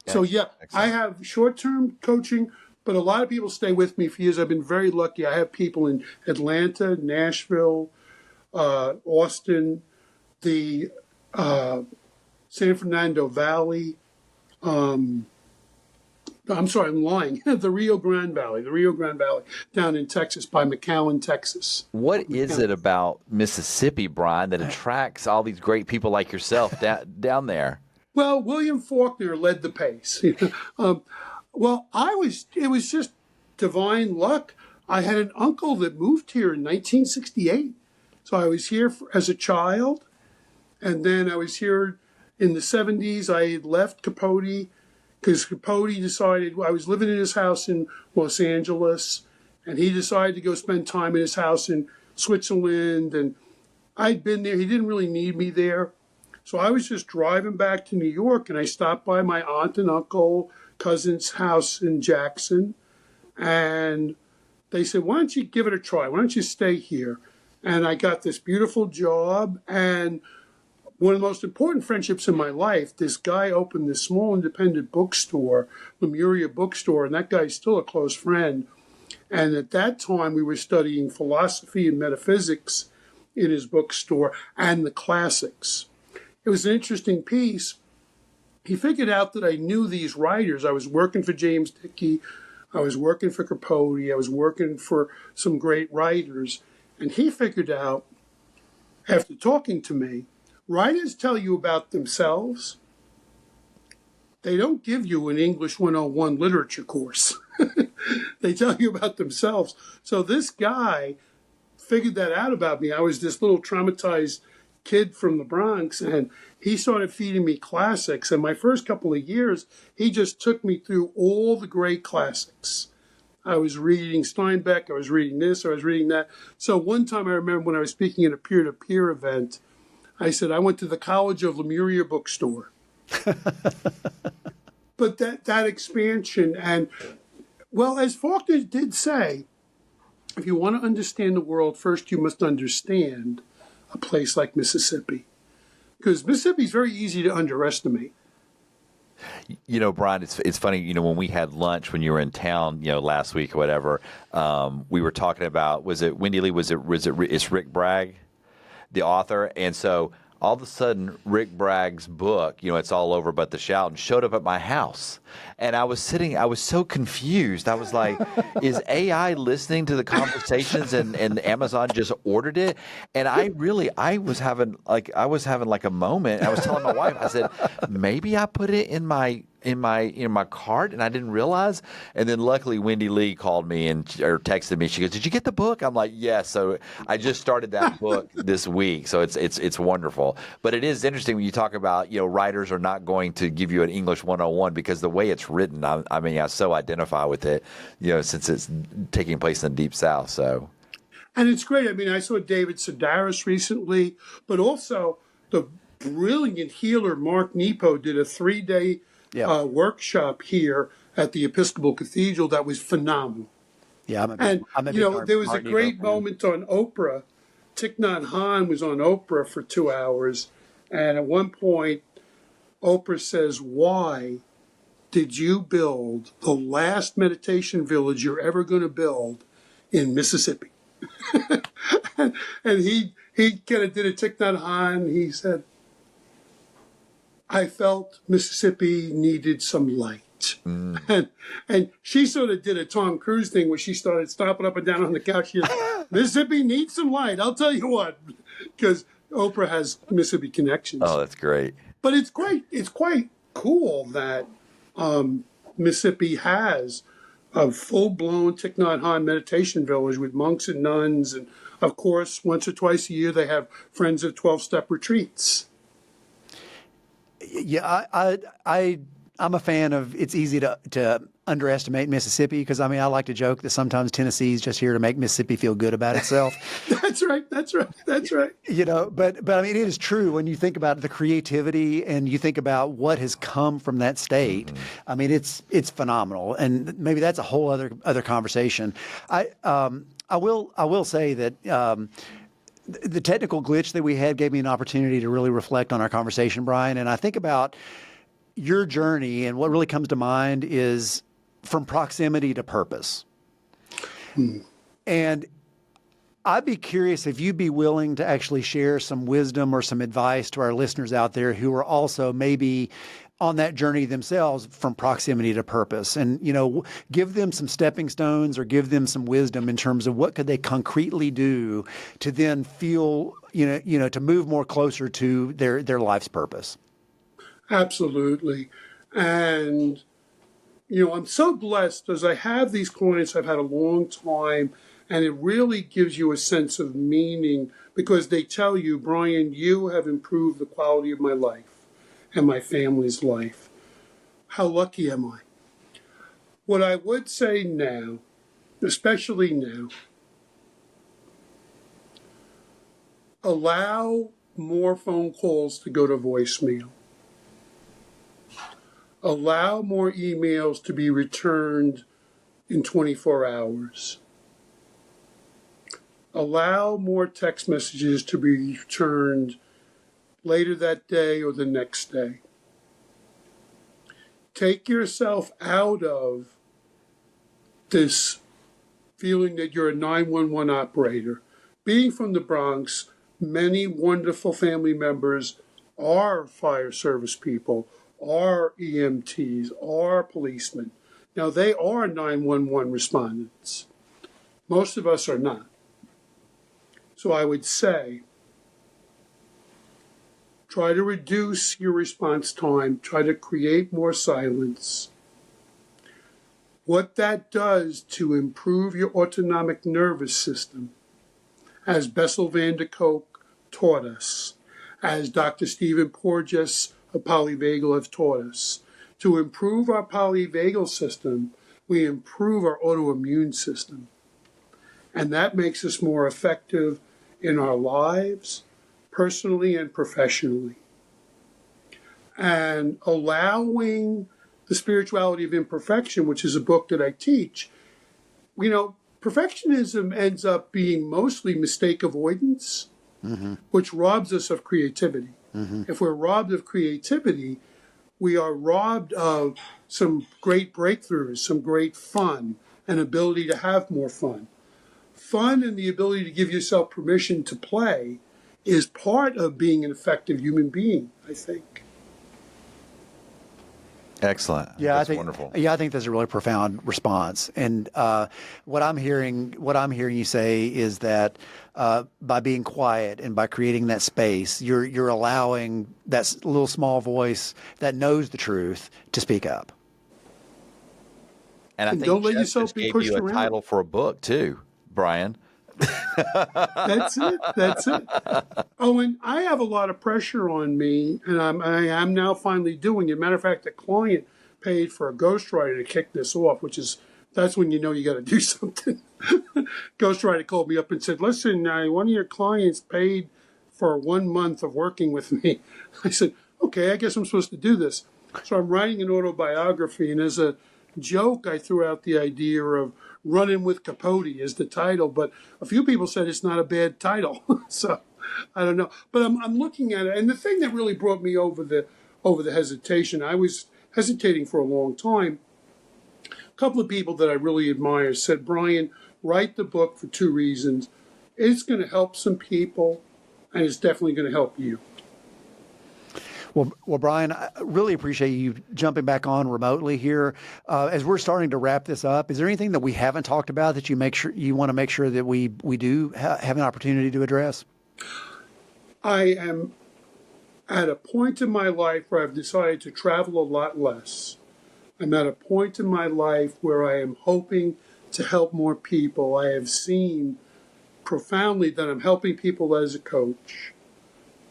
S4: So yeah, excellent. I have short-term coaching, but a lot of people stay with me for years. I've been very lucky. I have people in Atlanta, Nashville, Austin, the San Fernando Valley. I'm sorry, I'm lying. The Rio Grande Valley down in Texas by McAllen, Texas.
S3: What is it about Mississippi, Brian, that attracts all these great people like yourself down there?
S4: Well, William Faulkner led the pace. It was just divine luck. I had an uncle that moved here in 1968. So I was here as a child, and then I was here in the 70s. I had left Capote because Capote decided, I was living in his house in Los Angeles, and he decided to go spend time in his house in Switzerland. And I'd been there. He didn't really need me there. So I was just driving back to New York, and I stopped by my aunt and uncle, cousin's house in Jackson. And they said, why don't you give it a try? Why don't you stay here? And I got this beautiful job. And one of the most important friendships in my life, this guy opened this small independent bookstore, Lemuria Bookstore, and that guy's still a close friend. And at that time, we were studying philosophy and metaphysics in his bookstore and the classics. It was an interesting piece. He figured out that I knew these writers. I was working for James Dickey. I was working for Capote. I was working for some great writers. And he figured out, after talking to me, writers tell you about themselves. They don't give you an English 101 literature course. They tell you about themselves. So this guy figured that out about me. I was this little traumatized kid from the Bronx, and he started feeding me classics. And my first couple of years, he just took me through all the great classics. I was reading Steinbeck, I was reading this, I was reading that. So one time I remember when I was speaking at a peer-to-peer event, I said, I went to the College of Lemuria Bookstore. But that expansion, and, well, as Faulkner did say, if you want to understand the world, first you must understand a place like Mississippi. Because Mississippi is very easy to underestimate.
S3: You know, Brian, it's funny, you know, when we had lunch when you were in town, you know, last week or whatever, we were talking about, was it Wendy Lee, it's Rick Bragg, the author? And so all of a sudden, Rick Bragg's book, you know, It's All Over But the Shouting, showed up at my house. And I was so confused. I was like, is AI listening to the conversations and Amazon just ordered it? And I was having like a moment. I was telling my wife, I said, maybe I put it in my cart and I didn't realize. And then luckily Wendy Lee called me or texted me. She goes, "Did you get the book?" I'm like, "Yes." So I just started that book this week. So it's wonderful. But it is interesting when you talk about, you know, writers are not going to give you an English 101 because the way it's written, I so identify with it, you know, since it's taking place in the Deep South. So.
S4: And it's great. I mean, I saw David Sedaris recently, but also the brilliant healer Mark Nepo did a 3-day workshop here at the Episcopal Cathedral that was phenomenal.
S2: Yeah,
S4: there was a great moment on Oprah. Thich Nhat Hanh was on Oprah for 2 hours, and at one point, Oprah says, "Why did you build the last meditation village you're ever going to build in Mississippi?" and he kind of did a Thich Nhat Hanh. He said, "I felt Mississippi needed some light." And she sort of did a Tom Cruise thing where she started stomping up and down on the couch. She said, "Mississippi needs some light. I'll tell you what," because Oprah has Mississippi connections.
S3: Oh, that's great.
S4: But it's great. It's quite cool that Mississippi has a full-blown Thich Nhat Hanh meditation village with monks and nuns. And, of course, once or twice a year, they have Friends of 12-Step retreats.
S2: Yeah, I'm a fan of, it's easy to underestimate Mississippi because, I mean, I like to joke that sometimes Tennessee's just here to make Mississippi feel good about itself.
S4: That's right.
S2: You know, but I mean, it is true when you think about the creativity and you think about what has come from that state. Mm-hmm. I mean, it's phenomenal, and maybe that's a whole other conversation. I will say that. The technical glitch that we had gave me an opportunity to really reflect on our conversation, Brian, and I think about your journey, and what really comes to mind is from proximity to purpose. And I'd be curious if you'd be willing to actually share some wisdom or some advice to our listeners out there who are also maybe on that journey themselves from proximity to purpose, and, you know, give them some stepping stones or give them some wisdom in terms of what could they concretely do to then feel, you know, to move more closer to their life's purpose.
S4: Absolutely. And I'm so blessed as I have these clients I've had a long time, and it really gives you a sense of meaning because they tell you, Brian, you have improved the quality of my life and my family's life. How lucky am I? What I would say now, especially now, allow more phone calls to go to voicemail. Allow more emails to be returned in 24 hours. Allow more text messages to be returned later that day or the next day. Take yourself out of this feeling that you're a 911 operator. Being from the Bronx, many wonderful family members are fire service people, are EMTs, are policemen. Now, they are 911 respondents. Most of us are not. So I would say, try to reduce your response time, try to create more silence. What that does to improve your autonomic nervous system, as Bessel van der Kolk taught us, as Dr. Stephen Porges of polyvagal have taught us, to improve our polyvagal system, we improve our autoimmune system. And that makes us more effective in our lives, personally and professionally. And allowing the spirituality of imperfection, which is a book that I teach, perfectionism ends up being mostly mistake avoidance, which robs us of creativity. If we're robbed of creativity, we are robbed of some great breakthroughs, some great fun, and ability to have more fun. Fun and the ability to give yourself permission to play is part of being an effective human being, I think.
S3: Excellent.
S2: Yeah,
S3: That's
S2: I think
S3: wonderful.
S2: Yeah, I think that's a really profound response. And what I'm hearing you say is that by being quiet and by creating that space, you're allowing that little small voice that knows the truth to speak up.
S3: And I think
S4: don't let
S3: Jeff
S4: yourself
S3: just
S4: be
S3: gave
S4: pushed
S3: you a
S4: around.
S3: title for a book too, Brian.
S4: That's it. Oh, and I have a lot of pressure on me, and I am now finally doing it. Matter of fact, a client paid for a ghostwriter to kick this off, that's when you know you got to do something. Ghostwriter called me up and said, listen, one of your clients paid for 1 month of working with me. I said, okay, I guess I'm supposed to do this. So I'm writing an autobiography, and as a joke, I threw out the idea of Running with Capote is the title, but a few people said it's not a bad title. So I don't know. But I'm looking at it, and the thing that really brought me over the hesitation, I was hesitating for a long time. A couple of people that I really admire said, Brian, write the book for 2 reasons. It's going to help some people, and it's definitely going to help you.
S2: Well, Brian, I really appreciate you jumping back on remotely here. As we're starting to wrap this up, is there anything that we haven't talked about that you want to make sure that we do have an opportunity to address?
S4: I am at a point in my life where I've decided to travel a lot less. I'm at a point in my life where I am hoping to help more people. I have seen profoundly that I'm helping people as a coach.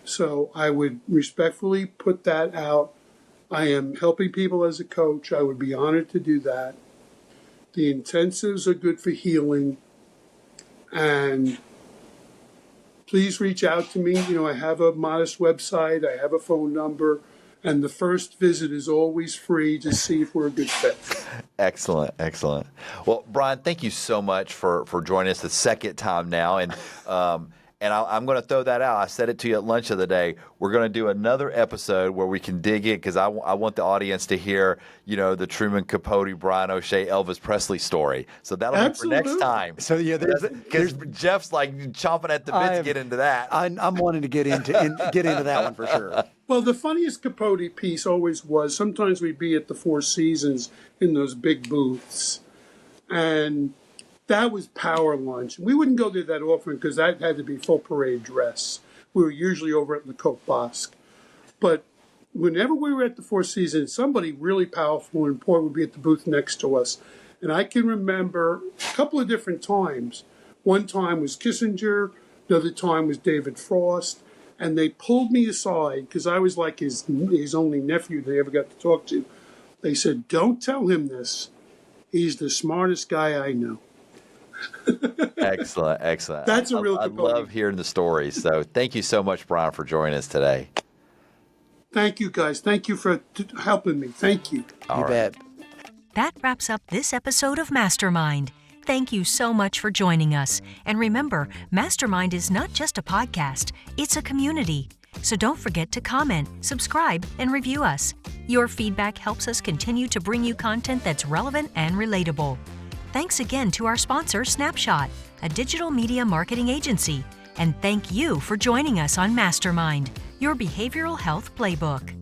S4: So I would respectfully put that out. I am helping people as a coach. I would be honored to do that. The intensives are good for healing. And please reach out to me. I have a modest website. I have a phone number. And the first visit is always free to see if we're a good fit.
S3: Excellent. Well, Brian, thank you so much for joining us the second time now. And I'm going to throw that out. I said it to you at lunch of the day. We're going to do another episode where we can dig in because I want the audience to hear, the Truman Capote, Brian O'Shea, Elvis Presley story. So that'll
S4: Absolutely.
S3: be for next time.
S2: So yeah,
S3: because Jeff's like chomping at the bit to get into that.
S2: I'm wanting to get into that one for sure.
S4: Well, the funniest Capote piece always was sometimes we'd be at the Four Seasons in those big booths, and that was power lunch. We wouldn't go there that often because that had to be full parade dress. We were usually over at Le Coq Basque. But whenever we were at the Four Seasons, somebody really powerful and important would be at the booth next to us. And I can remember a couple of different times. One time was Kissinger, the other time was David Frost, and they pulled me aside because I was like his only nephew they ever got to talk to. They said, "Don't tell him this. He's the smartest guy I know."
S3: Excellent, excellent.
S4: That's a real
S3: I love hearing the stories. So thank you so much, Brian, for joining us today.
S4: Thank you, guys. Thank you for helping me. Thank you.
S2: You bet.
S1: That wraps up this episode of MasterMined. Thank you so much for joining us. And remember, MasterMined is not just a podcast, it's a community. So don't forget to comment, subscribe, and review us. Your feedback helps us continue to bring you content that's relevant and relatable. Thanks again to our sponsor, Snapshot, a digital media marketing agency. And thank you for joining us on MasterMined, your behavioral health playbook.